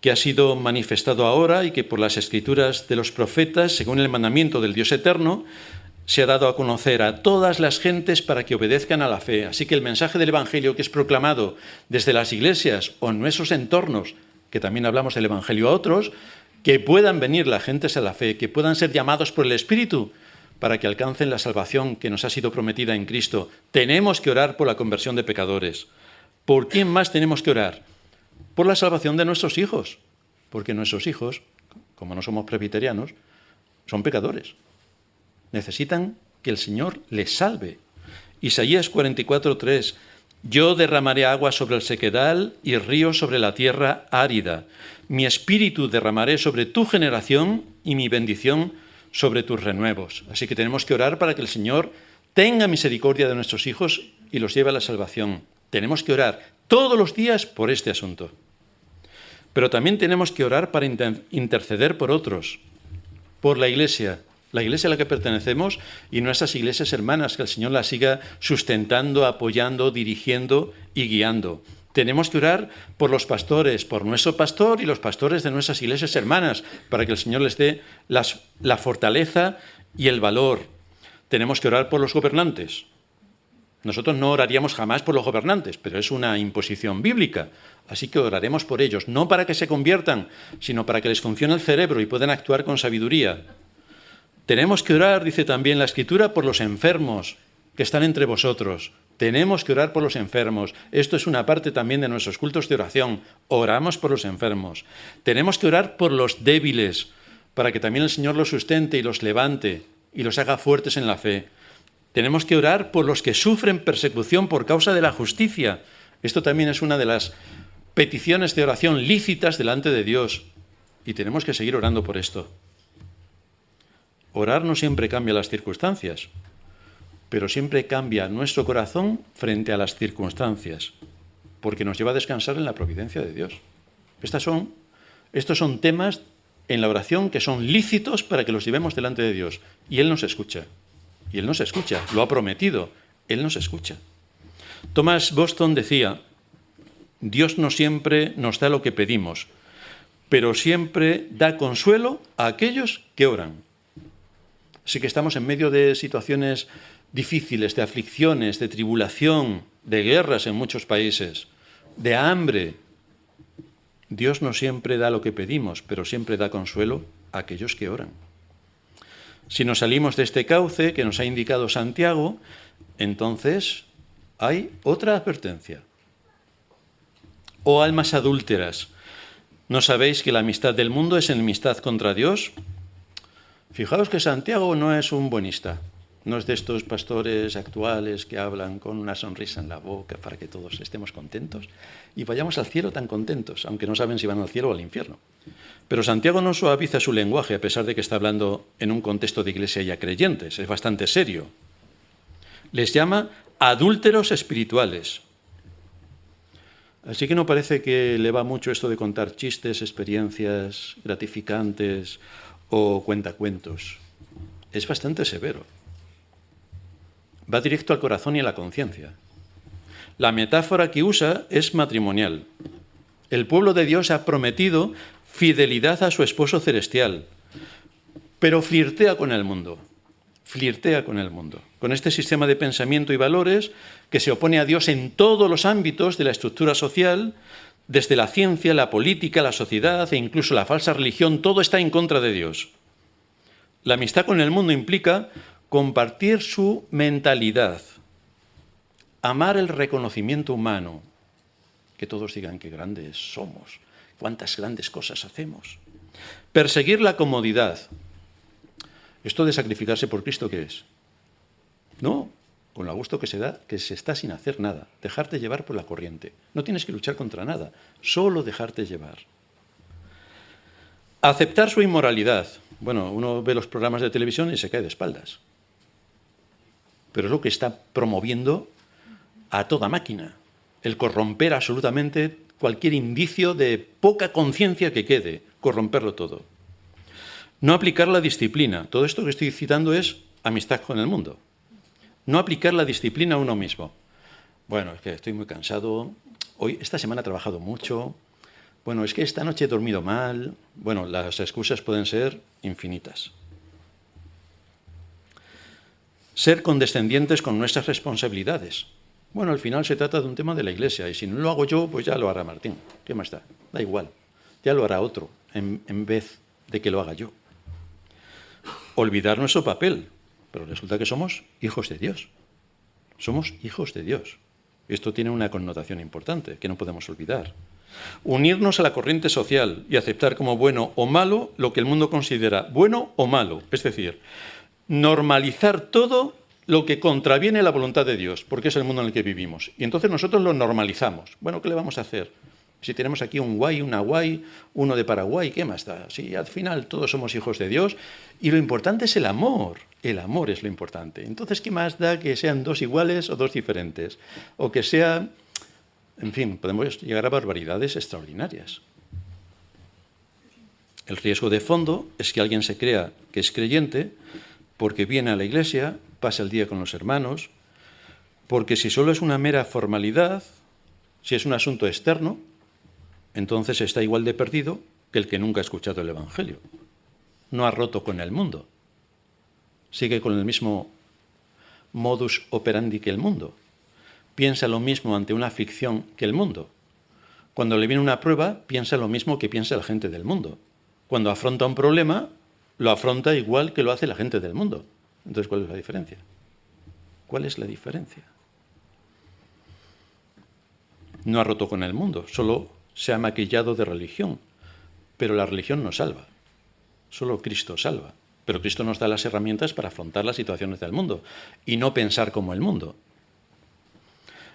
que ha sido manifestado ahora y que por las escrituras de los profetas, según el mandamiento del Dios eterno, se ha dado a conocer a todas las gentes para que obedezcan a la fe. Así que el mensaje del Evangelio que es proclamado desde las iglesias o en nuestros entornos, que también hablamos del Evangelio a otros, que puedan venir las gentes a la fe, que puedan ser llamados por el Espíritu para que alcancen la salvación que nos ha sido prometida en Cristo. Tenemos que orar por la conversión de pecadores. ¿Por quién más tenemos que orar? Por la salvación de nuestros hijos, porque nuestros hijos, como no somos presbiterianos, son pecadores. Necesitan que el Señor les salve. Isaías 44:3, yo derramaré agua sobre el sequedal y ríos sobre la tierra árida. Mi espíritu derramaré sobre tu generación y mi bendición sobre tus renuevos. Así que tenemos que orar para que el Señor tenga misericordia de nuestros hijos y los lleve a la salvación. Tenemos que orar todos los días por este asunto. Pero también tenemos que orar para interceder por otros, por la Iglesia a la que pertenecemos y nuestras iglesias hermanas, que el Señor las siga sustentando, apoyando, dirigiendo y guiando. Tenemos que orar por los pastores, por nuestro pastor y los pastores de nuestras iglesias hermanas, para que el Señor les dé la fortaleza y el valor. Tenemos que orar por los gobernantes. Nosotros no oraríamos jamás por los gobernantes, pero es una imposición bíblica. Así que oraremos por ellos, no para que se conviertan, sino para que les funcione el cerebro y puedan actuar con sabiduría. Tenemos que orar, dice también la Escritura, por los enfermos que están entre vosotros. Tenemos que orar por los enfermos. Esto es una parte también de nuestros cultos de oración. Oramos por los enfermos. Tenemos que orar por los débiles, para que también el Señor los sustente y los levante y los haga fuertes en la fe. Tenemos que orar por los que sufren persecución por causa de la justicia. Esto también es una de las peticiones de oración lícitas delante de Dios. Y tenemos que seguir orando por esto. Orar no siempre cambia las circunstancias, pero siempre cambia nuestro corazón frente a las circunstancias, porque nos lleva a descansar en la providencia de Dios. Estos son temas en la oración que son lícitos para que los llevemos delante de Dios. Y Él nos escucha. Y Él nos escucha. Lo ha prometido. Él nos escucha. Thomas Boston decía, Dios no siempre nos da lo que pedimos, pero siempre da consuelo a aquellos que oran. Así que estamos en medio de situaciones difíciles, de aflicciones, de tribulación, de guerras en muchos países, de hambre. Dios no siempre da lo que pedimos, pero siempre da consuelo a aquellos que oran. Si nos salimos de este cauce que nos ha indicado Santiago, entonces hay otra advertencia. Oh almas adúlteras, ¿no sabéis que la amistad del mundo es enemistad contra Dios? Fijaos que Santiago no es un buenista, no es de estos pastores actuales que hablan con una sonrisa en la boca para que todos estemos contentos y vayamos al cielo tan contentos, aunque no saben si van al cielo o al infierno. Pero Santiago no suaviza su lenguaje, a pesar de que está hablando en un contexto de iglesia ya creyentes, es bastante serio. Les llama adúlteros espirituales. Así que no parece que le va mucho esto de contar chistes, experiencias gratificantes o cuentacuentos. Es bastante severo. Va directo al corazón y a la conciencia. La metáfora que usa es matrimonial. El pueblo de Dios ha prometido fidelidad a su esposo celestial, pero flirtea con el mundo. Flirtea con el mundo, con este sistema de pensamiento y valores que se opone a Dios en todos los ámbitos de la estructura social, desde la ciencia, la política, la sociedad e incluso la falsa religión, todo está en contra de Dios. La amistad con el mundo implica compartir su mentalidad, amar el reconocimiento humano, que todos digan qué grandes somos, cuántas grandes cosas hacemos, perseguir la comodidad. ¿Esto de sacrificarse por Cristo qué es? No, con lo a gusto que se da, que se está sin hacer nada, dejarte llevar por la corriente. No tienes que luchar contra nada, solo dejarte llevar. Aceptar su inmoralidad. Bueno, uno ve los programas de televisión y se cae de espaldas. Pero es lo que está promoviendo a toda máquina, el corromper absolutamente cualquier indicio de poca conciencia que quede, corromperlo todo. No aplicar la disciplina. Todo esto que estoy citando es amistad con el mundo. No aplicar la disciplina a uno mismo. Bueno, es que estoy muy cansado. Esta semana he trabajado mucho. Bueno, es que esta noche he dormido mal. Bueno, las excusas pueden ser infinitas. Ser condescendientes con nuestras responsabilidades. Bueno, al final se trata de un tema de la Iglesia, y si no lo hago yo, pues ya lo hará Martín. ¿Qué más da? Da igual. Ya lo hará otro, en vez de que lo haga yo. Olvidar nuestro papel, pero resulta que somos hijos de Dios. Somos hijos de Dios. Esto tiene una connotación importante que no podemos olvidar. Unirnos a la corriente social y aceptar como bueno o malo lo que el mundo considera bueno o malo. Es decir, normalizar todo lo que contraviene la voluntad de Dios, porque es el mundo en el que vivimos. Y entonces nosotros lo normalizamos. Bueno, ¿qué le vamos a hacer? Si tenemos aquí un guay, una guay, uno de Paraguay, ¿qué más da? Si al final todos somos hijos de Dios y lo importante es el amor. El amor es lo importante. Entonces, ¿qué más da que sean dos iguales o dos diferentes? O que sea... En fin, podemos llegar a barbaridades extraordinarias. El riesgo de fondo es que alguien se crea que es creyente porque viene a la iglesia, pasa el día con los hermanos, porque si solo es una mera formalidad, si es un asunto externo, entonces está igual de perdido que el que nunca ha escuchado el Evangelio. No ha roto con el mundo. Sigue con el mismo modus operandi que el mundo. Piensa lo mismo ante una aflicción que el mundo. Cuando le viene una prueba, piensa lo mismo que piensa la gente del mundo. Cuando afronta un problema, lo afronta igual que lo hace la gente del mundo. Entonces, ¿cuál es la diferencia? ¿Cuál es la diferencia? No ha roto con el mundo, solo se ha maquillado de religión. Pero la religión no salva. Solo Cristo salva. Pero Cristo nos da las herramientas para afrontar las situaciones del mundo y no pensar como el mundo.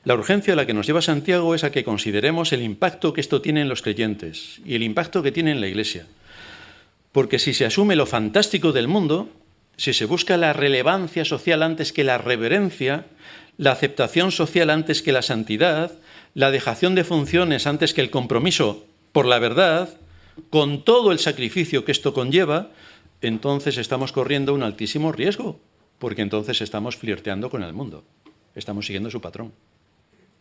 La urgencia a la que nos lleva Santiago es a que consideremos el impacto que esto tiene en los creyentes y el impacto que tiene en la Iglesia. Porque si se asume lo fantástico del mundo, si se busca la relevancia social antes que la reverencia, la aceptación social antes que la santidad, la dejación de funciones antes que el compromiso por la verdad, con todo el sacrificio que esto conlleva, entonces estamos corriendo un altísimo riesgo, porque entonces estamos flirteando con el mundo, estamos siguiendo su patrón.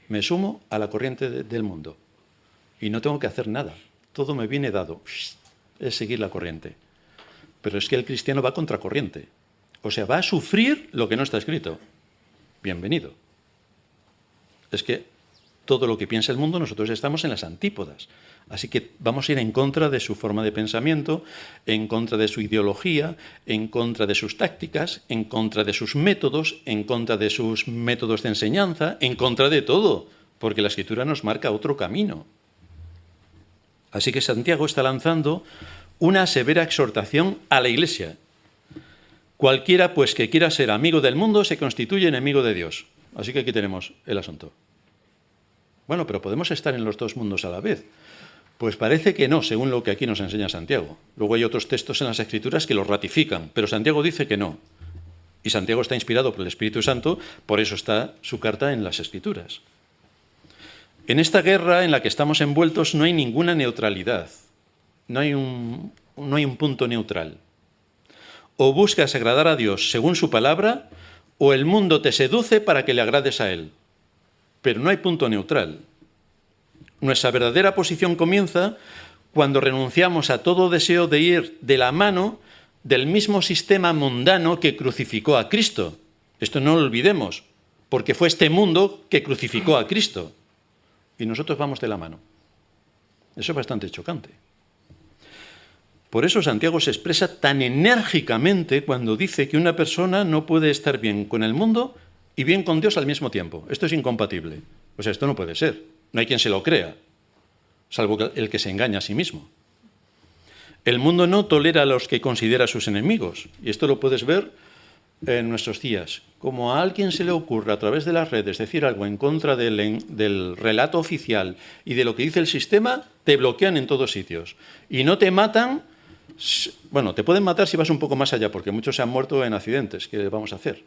Me sumo a la corriente del mundo y no tengo que hacer nada, todo me viene dado, es seguir la corriente. Pero es que el cristiano va contracorriente, o sea, va a sufrir lo que no está escrito. Bienvenido. Es que todo lo que piensa el mundo, nosotros estamos en las antípodas. Así que vamos a ir en contra de su forma de pensamiento, en contra de su ideología, en contra de sus tácticas, en contra de sus métodos, en contra de sus métodos de enseñanza, en contra de todo, porque la Escritura nos marca otro camino. Así que Santiago está lanzando una severa exhortación a la Iglesia. Cualquiera, pues, que quiera ser amigo del mundo se constituye enemigo de Dios. Así que aquí tenemos el asunto. Bueno, pero podemos estar en los dos mundos a la vez. Pues parece que no, según lo que aquí nos enseña Santiago. Luego hay otros textos en las Escrituras que lo ratifican, pero Santiago dice que no. Y Santiago está inspirado por el Espíritu Santo, por eso está su carta en las Escrituras. En esta guerra en la que estamos envueltos no hay ninguna neutralidad. No hay un punto neutral. O buscas agradar a Dios según su palabra, o el mundo te seduce para que le agrades a Él. Pero no hay punto neutral. Nuestra verdadera posición comienza cuando renunciamos a todo deseo de ir de la mano del mismo sistema mundano que crucificó a Cristo. Esto no lo olvidemos, porque fue este mundo que crucificó a Cristo. Y nosotros vamos de la mano. Eso es bastante chocante. Por eso Santiago se expresa tan enérgicamente cuando dice que una persona no puede estar bien con el mundo y bien con Dios al mismo tiempo. Esto es incompatible. O sea, esto no puede ser. No hay quien se lo crea, salvo el que se engaña a sí mismo. El mundo no tolera a los que considera sus enemigos. Y esto lo puedes ver en nuestros días. Como a alguien se le ocurra a través de las redes decir algo en contra del relato oficial y de lo que dice el sistema, te bloquean en todos sitios. Y no te matan. Bueno, te pueden matar si vas un poco más allá, porque muchos se han muerto en accidentes. ¿Qué vamos a hacer?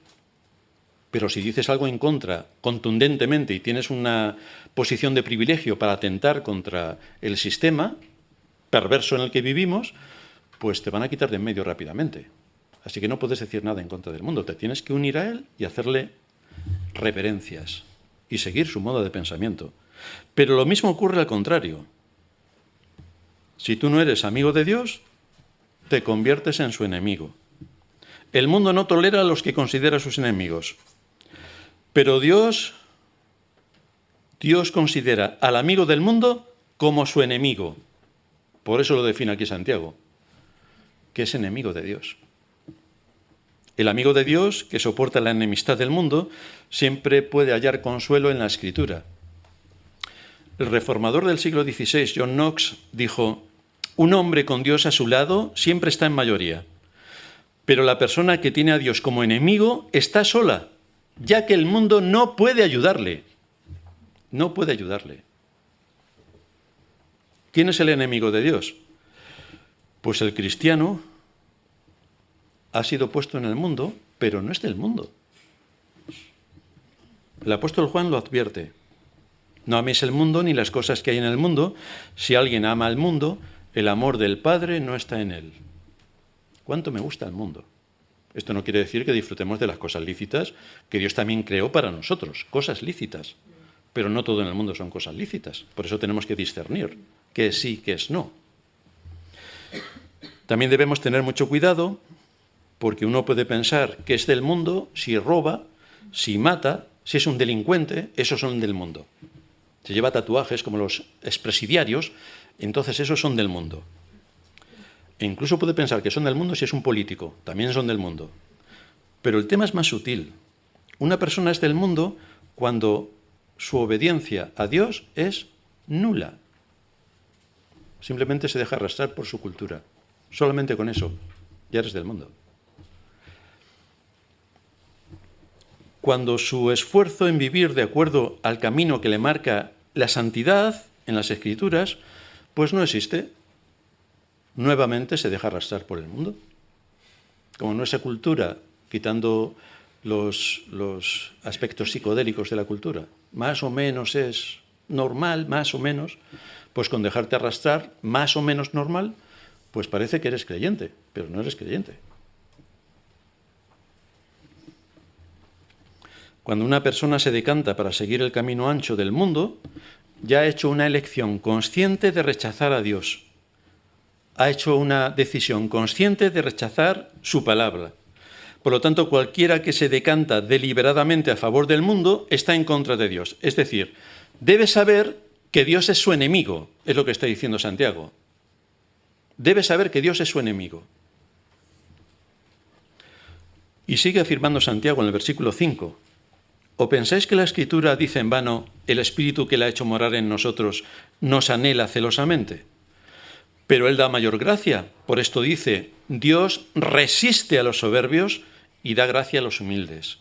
Pero si dices algo en contra contundentemente y tienes una posición de privilegio para atentar contra el sistema perverso en el que vivimos, pues te van a quitar de en medio rápidamente. Así que no puedes decir nada en contra del mundo. Te tienes que unir a él y hacerle reverencias y seguir su modo de pensamiento. Pero lo mismo ocurre al contrario. Si tú no eres amigo de Dios, te conviertes en su enemigo. El mundo no tolera a los que considera sus enemigos, pero Dios considera al amigo del mundo como su enemigo. Por eso lo define aquí Santiago, que es enemigo de Dios. El amigo de Dios, que soporta la enemistad del mundo, siempre puede hallar consuelo en la Escritura. El reformador del siglo XVI, John Knox, dijo: un hombre con Dios a su lado siempre está en mayoría, pero la persona que tiene a Dios como enemigo está sola, ya que el mundo no puede ayudarle. No puede ayudarle. ¿Quién es el enemigo de Dios? Pues el cristiano ha sido puesto en el mundo, pero no es del mundo. El apóstol Juan lo advierte. No améis el mundo ni las cosas que hay en el mundo. Si alguien ama al mundo, el amor del Padre no está en él. ¿Cuánto me gusta el mundo? Esto no quiere decir que disfrutemos de las cosas lícitas que Dios también creó para nosotros, cosas lícitas. Pero no todo en el mundo son cosas lícitas. Por eso tenemos que discernir qué es sí, qué es no. También debemos tener mucho cuidado, porque uno puede pensar que es del mundo si roba, si mata, si es un delincuente, esos son del mundo. Se lleva tatuajes como los expresidiarios, entonces esos son del mundo. E incluso puede pensar que son del mundo si es un político, también son del mundo. Pero el tema es más sutil. Una persona es del mundo cuando su obediencia a Dios es nula. Simplemente se deja arrastrar por su cultura. Solamente con eso ya eres del mundo. Cuando su esfuerzo en vivir de acuerdo al camino que le marca la santidad en las Escrituras, pues no existe, nuevamente se deja arrastrar por el mundo. Como nuestra cultura, quitando los aspectos psicodélicos de la cultura, más o menos es normal, más o menos, pues con dejarte arrastrar, más o menos normal, pues parece que eres creyente, pero no eres creyente. Cuando una persona se decanta para seguir el camino ancho del mundo, ya ha hecho una elección consciente de rechazar a Dios. Ha hecho una decisión consciente de rechazar su palabra. Por lo tanto, cualquiera que se decanta deliberadamente a favor del mundo está en contra de Dios. Es decir, debe saber que Dios es su enemigo, es lo que está diciendo Santiago. Debe saber que Dios es su enemigo. Y sigue afirmando Santiago en el versículo 5. ¿O pensáis que la Escritura dice en vano, el Espíritu que la ha hecho morar en nosotros nos anhela celosamente? Pero Él da mayor gracia. Por esto dice, Dios resiste a los soberbios y da gracia a los humildes.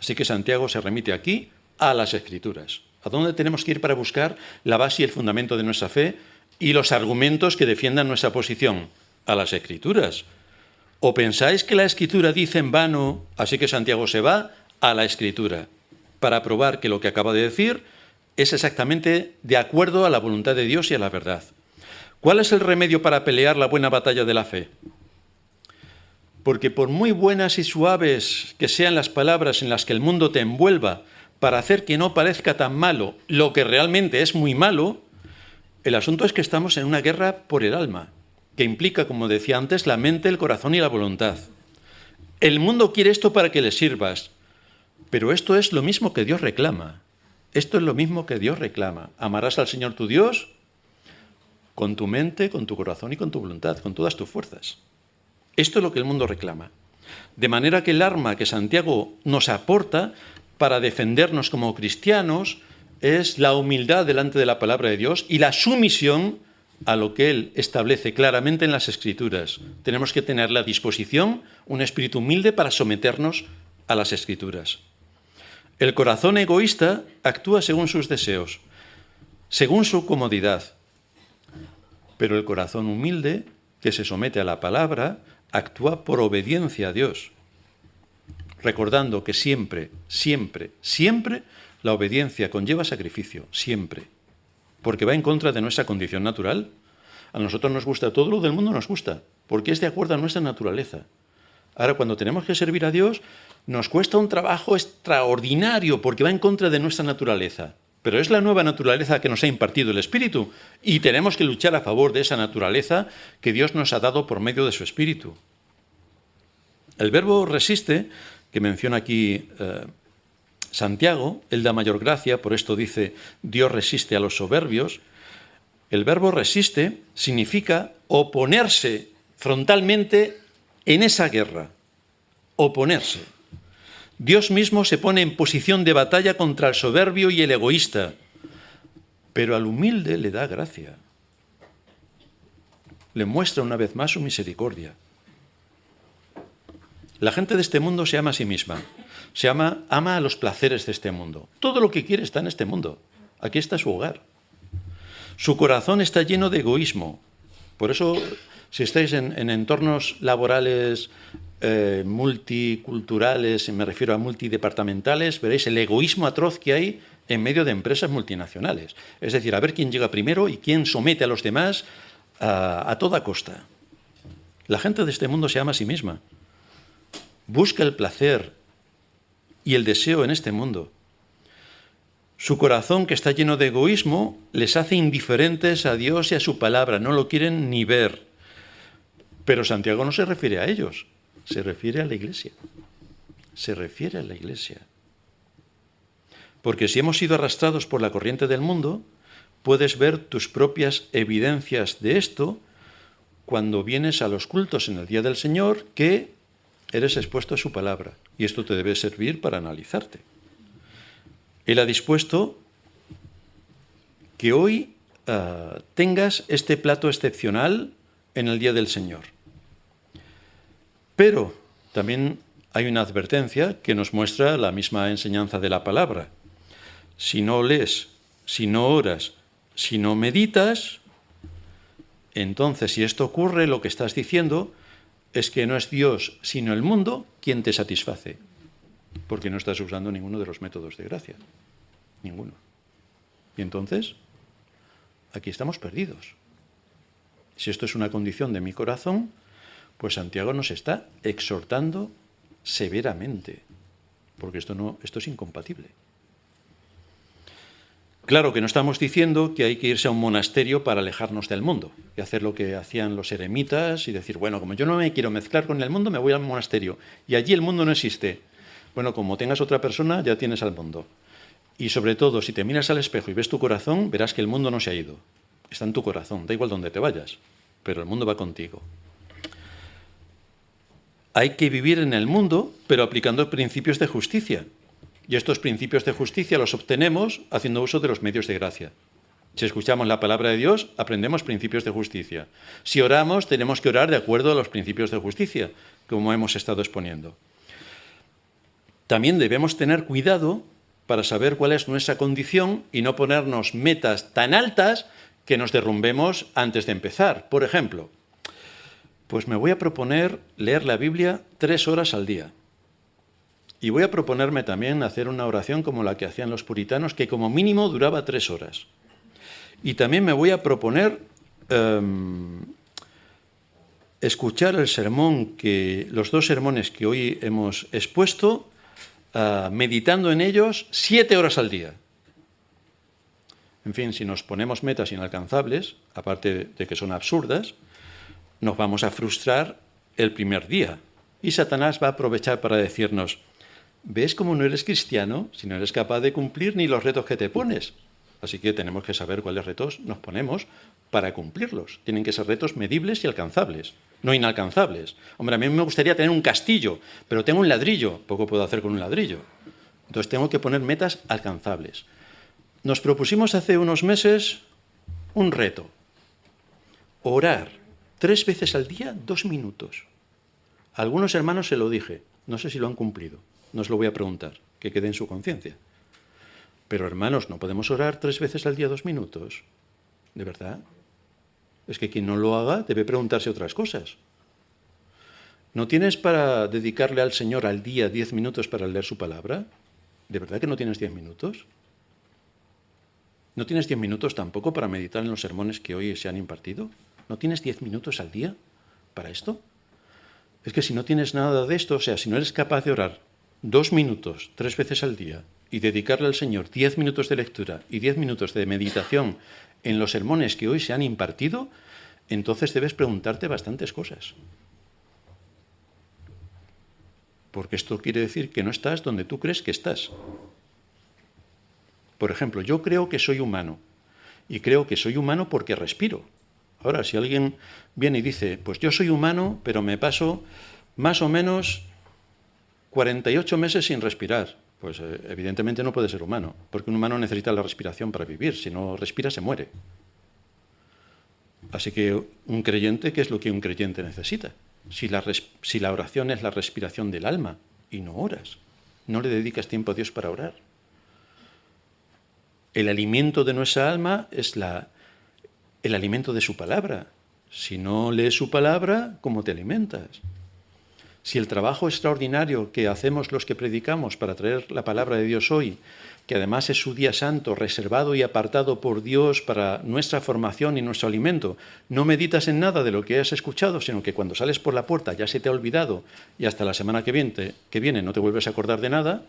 Así que Santiago se remite aquí a las Escrituras. ¿A dónde tenemos que ir para buscar la base y el fundamento de nuestra fe y los argumentos que defiendan nuestra posición? A las Escrituras. ¿O pensáis que la Escritura dice en vano, así que Santiago se va a la Escritura para probar que lo que acaba de decir es exactamente de acuerdo a la voluntad de Dios y a la verdad? ¿Cuál es el remedio para pelear la buena batalla de la fe? Porque por muy buenas y suaves que sean las palabras en las que el mundo te envuelva para hacer que no parezca tan malo lo que realmente es muy malo, el asunto es que estamos en una guerra por el alma, que implica, como decía antes, la mente, el corazón y la voluntad. El mundo quiere esto para que le sirvas, pero esto es lo mismo que Dios reclama. Esto es lo mismo que Dios reclama. Amarás al Señor tu Dios con tu mente, con tu corazón y con tu voluntad, con todas tus fuerzas. Esto es lo que el mundo reclama. De manera que el arma que Santiago nos aporta para defendernos como cristianos es la humildad delante de la palabra de Dios y la sumisión a lo que Él establece claramente en las Escrituras. Tenemos que tener la disposición, un espíritu humilde para someternos a las Escrituras. El corazón egoísta actúa según sus deseos, según su comodidad. Pero el corazón humilde, que se somete a la palabra, actúa por obediencia a Dios. Recordando que siempre, siempre, siempre la obediencia conlleva sacrificio, siempre. Porque va en contra de nuestra condición natural. A nosotros nos gusta, todo lo del mundo nos gusta, porque es de acuerdo a nuestra naturaleza. Ahora, cuando tenemos que servir a Dios, nos cuesta un trabajo extraordinario porque va en contra de nuestra naturaleza. Pero es la nueva naturaleza que nos ha impartido el Espíritu y tenemos que luchar a favor de esa naturaleza que Dios nos ha dado por medio de su Espíritu. El verbo resiste, que menciona aquí Santiago, él da mayor gracia, por esto dice, Dios resiste a los soberbios. El verbo resiste significa oponerse frontalmente en esa guerra, oponerse. Dios mismo se pone en posición de batalla contra el soberbio y el egoísta, pero al humilde le da gracia. Le muestra una vez más su misericordia. La gente de este mundo se ama a sí misma, ama a los placeres de este mundo. Todo lo que quiere está en este mundo. Aquí está su hogar. Su corazón está lleno de egoísmo. Por eso, si estáis en entornos laborales multiculturales, me refiero a multidepartamentales, veréis el egoísmo atroz que hay en medio de empresas multinacionales. Es decir, a ver quién llega primero y quién somete a los demás a toda costa. La gente de este mundo se ama a sí misma. Busca el placer y el deseo en este mundo. Su corazón, que está lleno de egoísmo, les hace indiferentes a Dios y a su palabra. No lo quieren ni ver. Pero Santiago no se refiere a ellos. Se refiere a la Iglesia. Se refiere a la Iglesia. Porque si hemos sido arrastrados por la corriente del mundo, puedes ver tus propias evidencias de esto cuando vienes a los cultos en el Día del Señor, que eres expuesto a su palabra. Y esto te debe servir para analizarte. Él ha dispuesto que hoy tengas este plato excepcional en el Día del Señor. Pero también hay una advertencia que nos muestra la misma enseñanza de la palabra. Si no lees, si no oras, si no meditas, entonces si esto ocurre, lo que estás diciendo es que no es Dios, sino el mundo quien te satisface, porque no estás usando ninguno de los métodos de gracia. Ninguno. Y entonces, aquí estamos perdidos. Si esto es una condición de mi corazón, pues Santiago nos está exhortando severamente, porque esto es incompatible. Claro que no estamos diciendo que hay que irse a un monasterio para alejarnos del mundo y hacer lo que hacían los eremitas y decir, bueno, como yo no me quiero mezclar con el mundo, me voy al monasterio y allí el mundo no existe. Bueno, como tengas otra persona, ya tienes al mundo. Y sobre todo, si te miras al espejo y ves tu corazón, verás que el mundo no se ha ido. Está en tu corazón, da igual donde te vayas, pero el mundo va contigo. Hay que vivir en el mundo, pero aplicando principios de justicia. Y estos principios de justicia los obtenemos haciendo uso de los medios de gracia. Si escuchamos la palabra de Dios, aprendemos principios de justicia. Si oramos, tenemos que orar de acuerdo a los principios de justicia, como hemos estado exponiendo. También debemos tener cuidado para saber cuál es nuestra condición y no ponernos metas tan altas que nos derrumbemos antes de empezar. Por ejemplo, pues me voy a proponer leer la Biblia 3 horas al día. Y voy a proponerme también hacer una oración como la que hacían los puritanos, que como mínimo duraba 3 horas. Y también me voy a proponer escuchar el sermón, los 2 sermones que hoy hemos expuesto, meditando en ellos 7 horas al día. En fin, si nos ponemos metas inalcanzables, aparte de que son absurdas, nos vamos a frustrar el primer día. Y Satanás va a aprovechar para decirnos, ¿ves cómo no eres cristiano si no eres capaz de cumplir ni los retos que te pones? Así que tenemos que saber cuáles retos nos ponemos para cumplirlos. Tienen que ser retos medibles y alcanzables, no inalcanzables. Hombre, a mí me gustaría tener un castillo, pero tengo un ladrillo. Poco puedo hacer con un ladrillo. Entonces tengo que poner metas alcanzables. Nos propusimos hace unos meses un reto. Orar 3 veces al día, 2 minutos. A algunos hermanos se lo dije. No sé si lo han cumplido. No os lo voy a preguntar, que quede en su conciencia. Pero hermanos, ¿no podemos orar 3 veces al día 2 minutos? ¿De verdad? Es que quien no lo haga debe preguntarse otras cosas. ¿No tienes para dedicarle al Señor al día 10 minutos para leer su palabra? ¿De verdad que no tienes 10 minutos? ¿No tienes 10 minutos tampoco para meditar en los sermones que hoy se han impartido? ¿No tienes 10 minutos al día para esto? Es que si no tienes nada de esto, o sea, si no eres capaz de orar 2 minutos 3 veces al día y dedicarle al Señor 10 minutos de lectura y 10 minutos de meditación en los sermones que hoy se han impartido, entonces debes preguntarte bastantes cosas. Porque esto quiere decir que no estás donde tú crees que estás. Por ejemplo, yo creo que soy humano, y creo que soy humano porque respiro. Ahora, si alguien viene y dice, pues yo soy humano, pero me paso más o menos 48 meses sin respirar, pues evidentemente no puede ser humano, porque un humano necesita la respiración para vivir, si no respira se muere. Así que un creyente, ¿qué es lo que un creyente necesita? Si la oración es la respiración del alma y no oras, no le dedicas tiempo a Dios para orar. El alimento de nuestra alma es el alimento de su palabra. Si no lees su palabra, ¿cómo te alimentas? Si el trabajo extraordinario que hacemos los que predicamos para traer la palabra de Dios hoy, que además es su día santo, reservado y apartado por Dios para nuestra formación y nuestro alimento, no meditas en nada de lo que has escuchado, sino que cuando sales por la puerta ya se te ha olvidado y hasta la semana que viene no te vuelves a acordar de nada,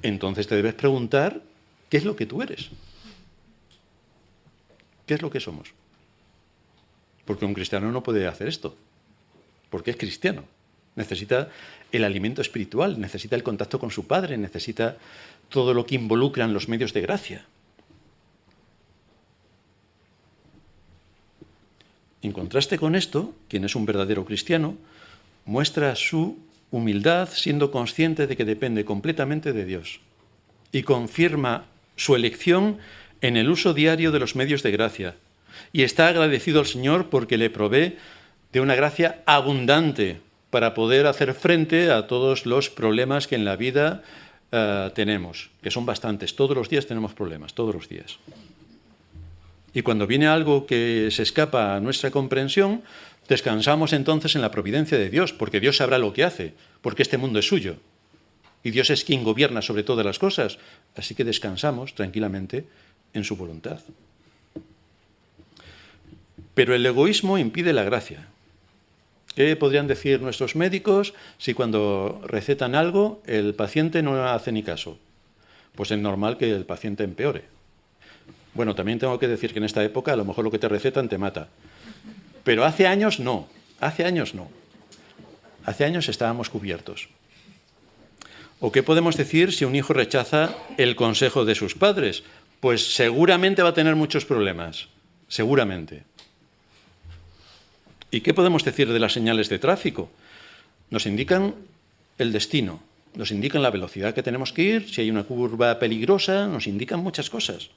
entonces te debes preguntar ¿qué es lo que tú eres? ¿Qué es lo que somos? Porque un cristiano no puede hacer esto, porque es cristiano. Necesita el alimento espiritual, necesita el contacto con su Padre, necesita todo lo que involucran los medios de gracia. En contraste con esto, quien es un verdadero cristiano muestra su humildad siendo consciente de que depende completamente de Dios y confirma su elección en el uso diario de los medios de gracia y está agradecido al Señor porque le provee de una gracia abundante para poder hacer frente a todos los problemas que en la vida tenemos, que son bastantes. Todos los días tenemos problemas, todos los días. Y cuando viene algo que se escapa a nuestra comprensión, descansamos entonces en la providencia de Dios, porque Dios sabrá lo que hace, porque este mundo es suyo. Y Dios es quien gobierna sobre todas las cosas, así que descansamos tranquilamente en su voluntad. Pero el egoísmo impide la gracia. ¿Qué podrían decir nuestros médicos si cuando recetan algo el paciente no hace ni caso? Pues es normal que el paciente empeore. Bueno, también tengo que decir que en esta época a lo mejor lo que te recetan te mata. Pero hace años no, hace años no. Hace años estábamos cubiertos. ¿O qué podemos decir si un hijo rechaza el consejo de sus padres? Pues seguramente va a tener muchos problemas, seguramente. ¿Y qué podemos decir de las señales de tráfico? Nos indican el destino, nos indican la velocidad que tenemos que ir, si hay una curva peligrosa, nos indican muchas cosas.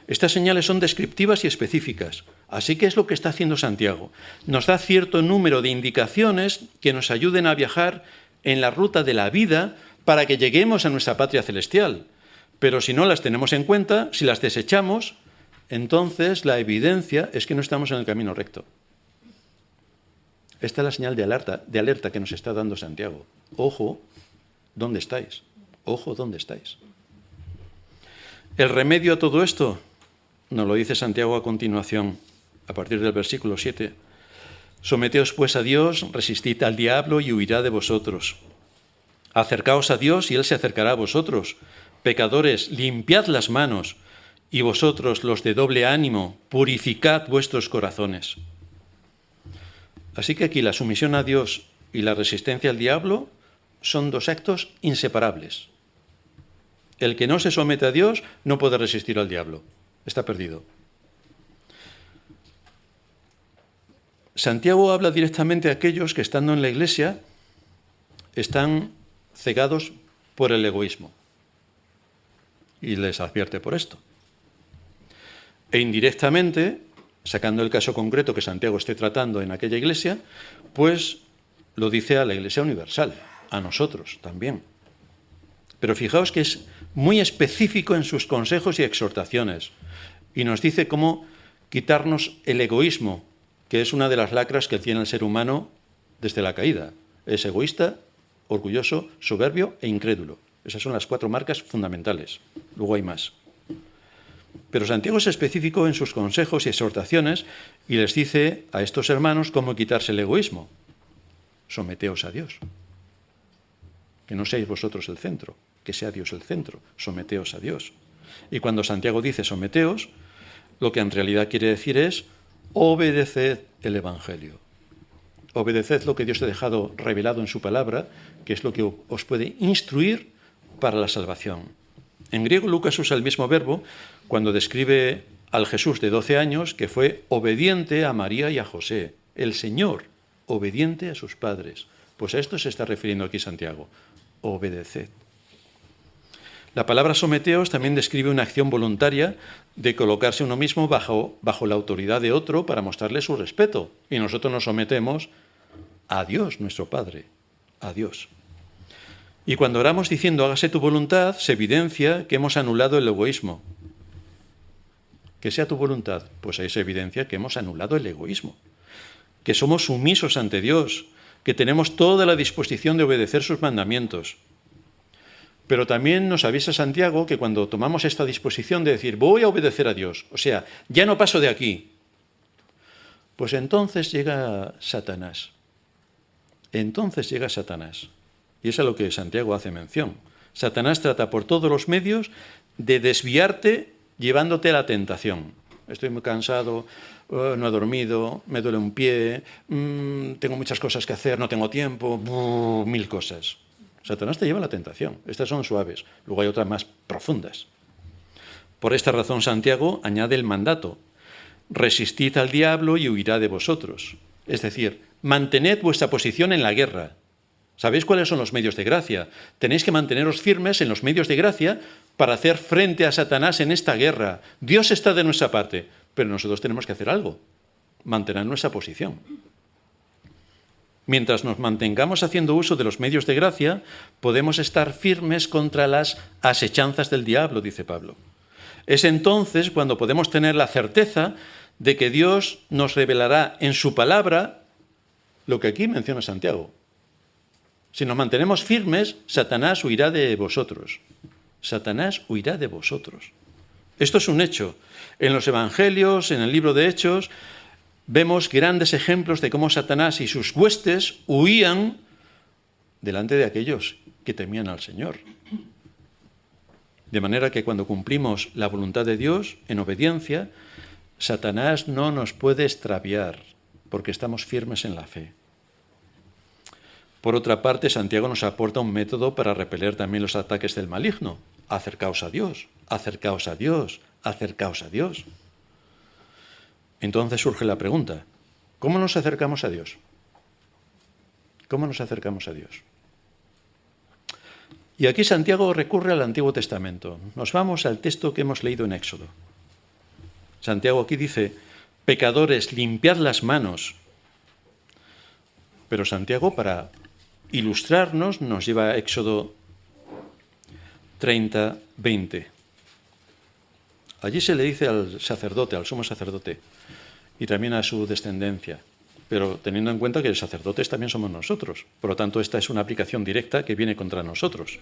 Estas señales son descriptivas y específicas. Así que es lo que está haciendo Santiago. Nos da cierto número de indicaciones que nos ayuden a viajar en la ruta de la vida para que lleguemos a nuestra patria celestial. Pero si no las tenemos en cuenta, si las desechamos, entonces la evidencia es que no estamos en el camino recto. Esta es la señal de alerta que nos está dando Santiago. Ojo, ¿dónde estáis? Ojo, ¿dónde estáis? El remedio a todo esto nos lo dice Santiago a continuación, a partir del versículo 7. Someteos pues a Dios, resistid al diablo y huirá de vosotros. Acercaos a Dios y Él se acercará a vosotros. Pecadores, limpiad las manos, y vosotros, los de doble ánimo, purificad vuestros corazones. Así que aquí la sumisión a Dios y la resistencia al diablo son dos actos inseparables. El que no se somete a Dios no puede resistir al diablo. Está perdido. Santiago habla directamente a aquellos que estando en la iglesia están cegados por el egoísmo. Y les advierte por esto. E indirectamente, sacando el caso concreto que Santiago esté tratando en aquella iglesia, pues lo dice a la Iglesia Universal, a nosotros también. Pero fijaos que es muy específico en sus consejos y exhortaciones, y nos dice cómo quitarnos el egoísmo, que es una de las lacras que tiene el ser humano desde la caída. Es egoísta, orgulloso, soberbio e incrédulo. Esas son las 4 marcas fundamentales. Luego hay más. Pero Santiago es específico en sus consejos y exhortaciones y les dice a estos hermanos cómo quitarse el egoísmo. Someteos a Dios. Que no seáis vosotros el centro. que sea Dios el centro, someteos a Dios. Y cuando Santiago dice someteos, lo que en realidad quiere decir es obedeced el Evangelio. Obedeced lo que Dios ha dejado revelado en su palabra, que es lo que os puede instruir para la salvación. En griego Lucas usa el mismo verbo cuando describe al Jesús de 12 años que fue obediente a María y a José. El Señor, obediente a sus padres. Pues a esto se está refiriendo aquí Santiago. Obedeced. La palabra someteos también describe una acción voluntaria de colocarse uno mismo bajo la autoridad de otro para mostrarle su respeto. Y nosotros nos sometemos a Dios, nuestro Padre, a Dios. Y cuando oramos diciendo hágase tu voluntad, se evidencia que hemos anulado el egoísmo. Que sea tu voluntad, pues ahí se evidencia que hemos anulado el egoísmo. Que somos sumisos ante Dios, que tenemos toda la disposición de obedecer sus mandamientos. Pero también nos avisa Santiago que cuando tomamos esta disposición de decir voy a obedecer a Dios, o sea, ya no paso de aquí, pues entonces llega Satanás. Entonces llega Satanás. Y es a lo que Santiago hace mención. Satanás trata por todos los medios de desviarte llevándote a la tentación. Estoy muy cansado, no he dormido, me duele un pie, tengo muchas cosas que hacer, no tengo tiempo, mil cosas. Satanás te lleva a la tentación. Estas son suaves, luego hay otras más profundas. Por esta razón Santiago añade el mandato: resistid al diablo y huirá de vosotros. Es decir, mantened vuestra posición en la guerra. ¿Sabéis cuáles son los medios de gracia? Tenéis que manteneros firmes en los medios de gracia para hacer frente a Satanás en esta guerra. Dios está de nuestra parte, pero nosotros tenemos que hacer algo, mantener nuestra posición. Mientras nos mantengamos haciendo uso de los medios de gracia, podemos estar firmes contra las asechanzas del diablo, dice Pablo. Es entonces cuando podemos tener la certeza de que Dios nos revelará en su palabra lo que aquí menciona Santiago. Si nos mantenemos firmes, Satanás huirá de vosotros. Satanás huirá de vosotros. Esto es un hecho. En los Evangelios, en el libro de Hechos, vemos grandes ejemplos de cómo Satanás y sus huestes huían delante de aquellos que temían al Señor. De manera que cuando cumplimos la voluntad de Dios en obediencia, Satanás no nos puede extraviar porque estamos firmes en la fe. Por otra parte, Santiago nos aporta un método para repeler también los ataques del maligno. Acercaos a Dios, acercaos a Dios, acercaos a Dios. Entonces surge la pregunta: ¿cómo nos acercamos a Dios? ¿Cómo nos acercamos a Dios? Y aquí Santiago recurre al Antiguo Testamento. Nos vamos al texto que hemos leído en Éxodo. Santiago aquí dice: pecadores, limpiad las manos. Pero Santiago, para ilustrarnos, nos lleva a Éxodo 30, 20. Allí se le dice al sacerdote, al sumo sacerdote, y también a su descendencia, pero teniendo en cuenta que los sacerdotes también somos nosotros. Por lo tanto, esta es una aplicación directa que viene contra nosotros.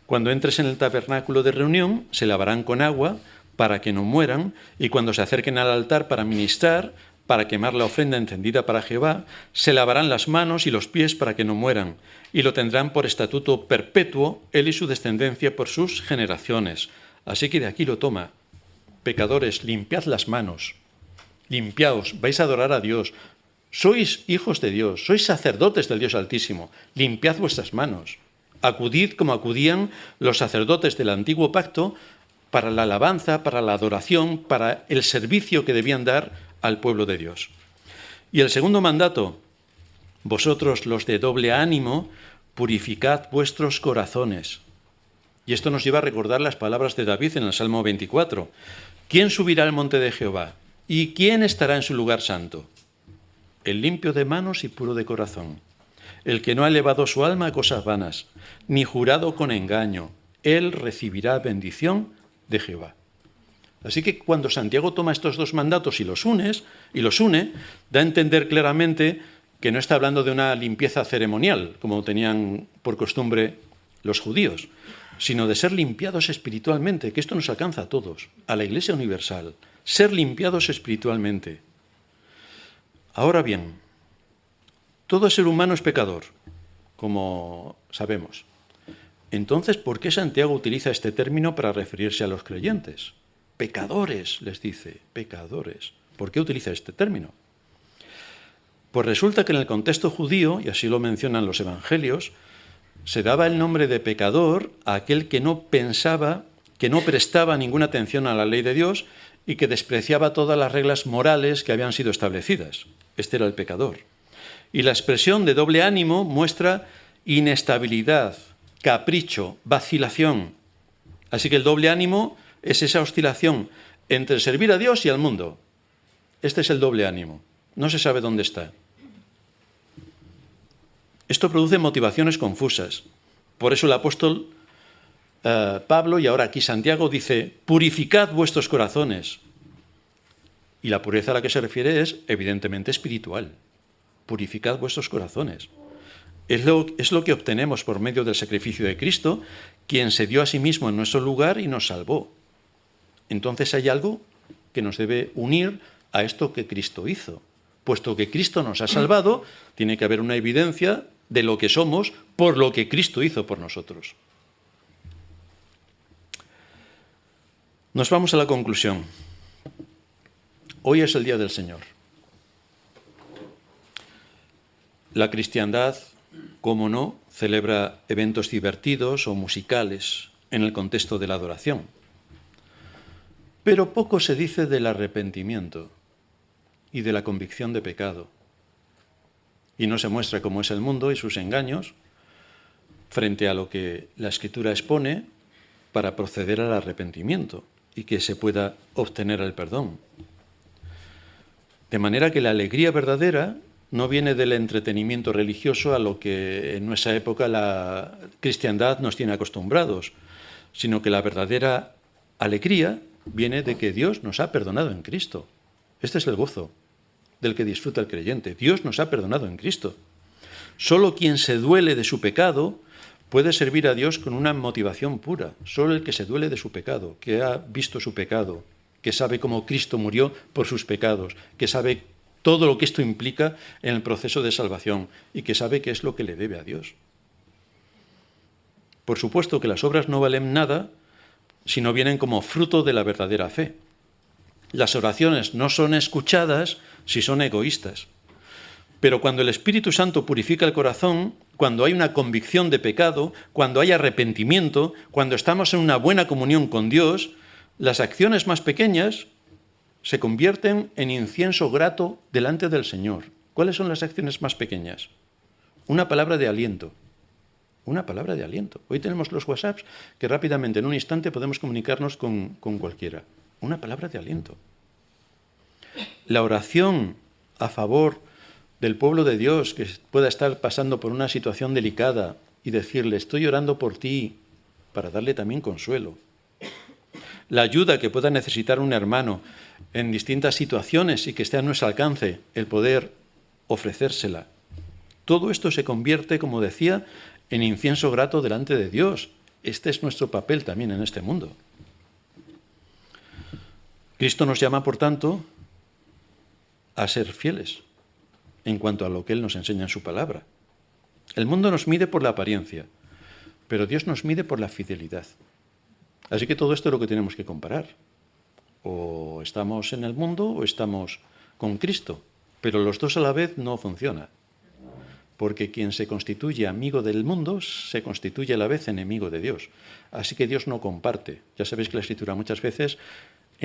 Cuando entres en el tabernáculo de reunión, se lavarán con agua para que no mueran, y cuando se acerquen al altar para ministrar, para quemar la ofrenda encendida para Jehová, se lavarán las manos y los pies para que no mueran, y lo tendrán por estatuto perpetuo, él y su descendencia por sus generaciones. Así que de aquí lo toma. Pecadores, limpiad las manos, limpiaos, vais a adorar a Dios, sois hijos de Dios, sois sacerdotes del Dios Altísimo, limpiad vuestras manos. Acudid como acudían los sacerdotes del antiguo pacto para la alabanza, para la adoración, para el servicio que debían dar al pueblo de Dios. Y el segundo mandato: vosotros los de doble ánimo, purificad vuestros corazones. Y esto nos lleva a recordar las palabras de David en el Salmo 24. ¿Quién subirá al monte de Jehová? ¿Y quién estará en su lugar santo? El limpio de manos y puro de corazón, el que no ha elevado su alma a cosas vanas, ni jurado con engaño, él recibirá bendición de Jehová. Así que cuando Santiago toma estos dos mandatos y los une, da a entender claramente que no está hablando de una limpieza ceremonial, como tenían por costumbre los judíos, sino de ser limpiados espiritualmente, que esto nos alcanza a todos, a la Iglesia universal, ser limpiados espiritualmente. Ahora bien, todo ser humano es pecador, como sabemos, Entonces, ¿por qué Santiago utiliza este término para referirse a los creyentes? Pecadores, les dice, pecadores. ¿Por qué utiliza este término? Pues resulta que en el contexto judío, y así lo mencionan los evangelios, se daba el nombre de pecador a aquel que no pensaba, que no prestaba ninguna atención a la ley de Dios y que despreciaba todas las reglas morales que habían sido establecidas. Este era el pecador. Y la expresión de doble ánimo muestra inestabilidad, capricho, vacilación. Así que el doble ánimo es esa oscilación entre servir a Dios y al mundo. Este es el doble ánimo. No se sabe dónde está. Esto produce motivaciones confusas. Por eso el apóstol Pablo, y ahora aquí Santiago, dice, purificad vuestros corazones. Y la pureza a la que se refiere es, evidentemente, espiritual. Purificad vuestros corazones. Es lo que obtenemos por medio del sacrificio de Cristo, quien se dio a sí mismo en nuestro lugar y nos salvó. Entonces hay algo que nos debe unir a esto que Cristo hizo. Puesto que Cristo nos ha salvado, tiene que haber una evidencia de lo que somos por lo que Cristo hizo por nosotros. Nos vamos a la conclusión. Hoy es el Día del Señor. La cristiandad, cómo no, celebra eventos divertidos o musicales en el contexto de la adoración. Pero poco se dice del arrepentimiento y de la convicción de pecado. Y no se muestra cómo es el mundo y sus engaños frente a lo que la Escritura expone para proceder al arrepentimiento y que se pueda obtener el perdón. De manera que la alegría verdadera no viene del entretenimiento religioso a lo que en nuestra época la cristiandad nos tiene acostumbrados, sino que la verdadera alegría viene de que Dios nos ha perdonado en Cristo. Este es el gozo del que disfruta el creyente. Dios nos ha perdonado en Cristo. Solo quien se duele de su pecado puede servir a Dios con una motivación pura. Solo el que se duele de su pecado, que ha visto su pecado, que sabe cómo Cristo murió por sus pecados, que sabe todo lo que esto implica en el proceso de salvación y que sabe qué es lo que le debe a Dios. Por supuesto que las obras no valen nada si no vienen como fruto de la verdadera fe. Las oraciones no son escuchadas si son egoístas. Pero cuando el Espíritu Santo purifica el corazón, cuando hay una convicción de pecado, cuando hay arrepentimiento, cuando estamos en una buena comunión con Dios, las acciones más pequeñas se convierten en incienso grato delante del Señor. ¿Cuáles son las acciones más pequeñas? Una palabra de aliento. Una palabra de aliento. Hoy tenemos los WhatsApps que rápidamente, en un instante, podemos comunicarnos con cualquiera. Una palabra de aliento. La oración a favor del pueblo de Dios que pueda estar pasando por una situación delicada y decirle, estoy orando por ti, para darle también consuelo. La ayuda que pueda necesitar un hermano en distintas situaciones y que esté a nuestro alcance, el poder ofrecérsela. Todo esto se convierte, como decía, en incienso grato delante de Dios. Este es nuestro papel también en este mundo. Cristo nos llama, por tanto, a ser fieles en cuanto a lo que Él nos enseña en su palabra. El mundo nos mide por la apariencia, pero Dios nos mide por la fidelidad. Así que todo esto es lo que tenemos que comparar. O estamos en el mundo o estamos con Cristo, pero los dos a la vez no funciona. Porque quien se constituye amigo del mundo se constituye a la vez enemigo de Dios. Así que Dios no comparte. Ya sabéis que en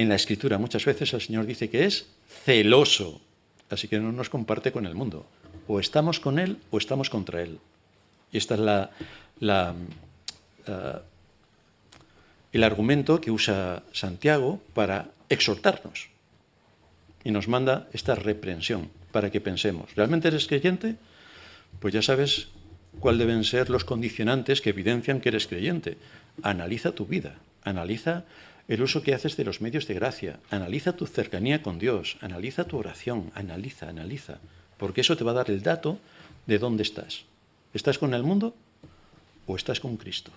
la Escritura muchas veces el Señor dice que es celoso. Así que no nos comparte con el mundo. O estamos con Él o estamos contra Él. Y este es el argumento que usa Santiago para exhortarnos. Y nos manda esta reprensión para que pensemos. ¿Realmente eres creyente? Pues ya sabes cuáles deben ser los condicionantes que evidencian que eres creyente. Analiza tu vida, analiza el uso que haces de los medios de gracia, analiza tu cercanía con Dios, analiza tu oración, analiza, porque eso te va a dar el dato de dónde estás. ¿Estás con el mundo o estás con Cristo?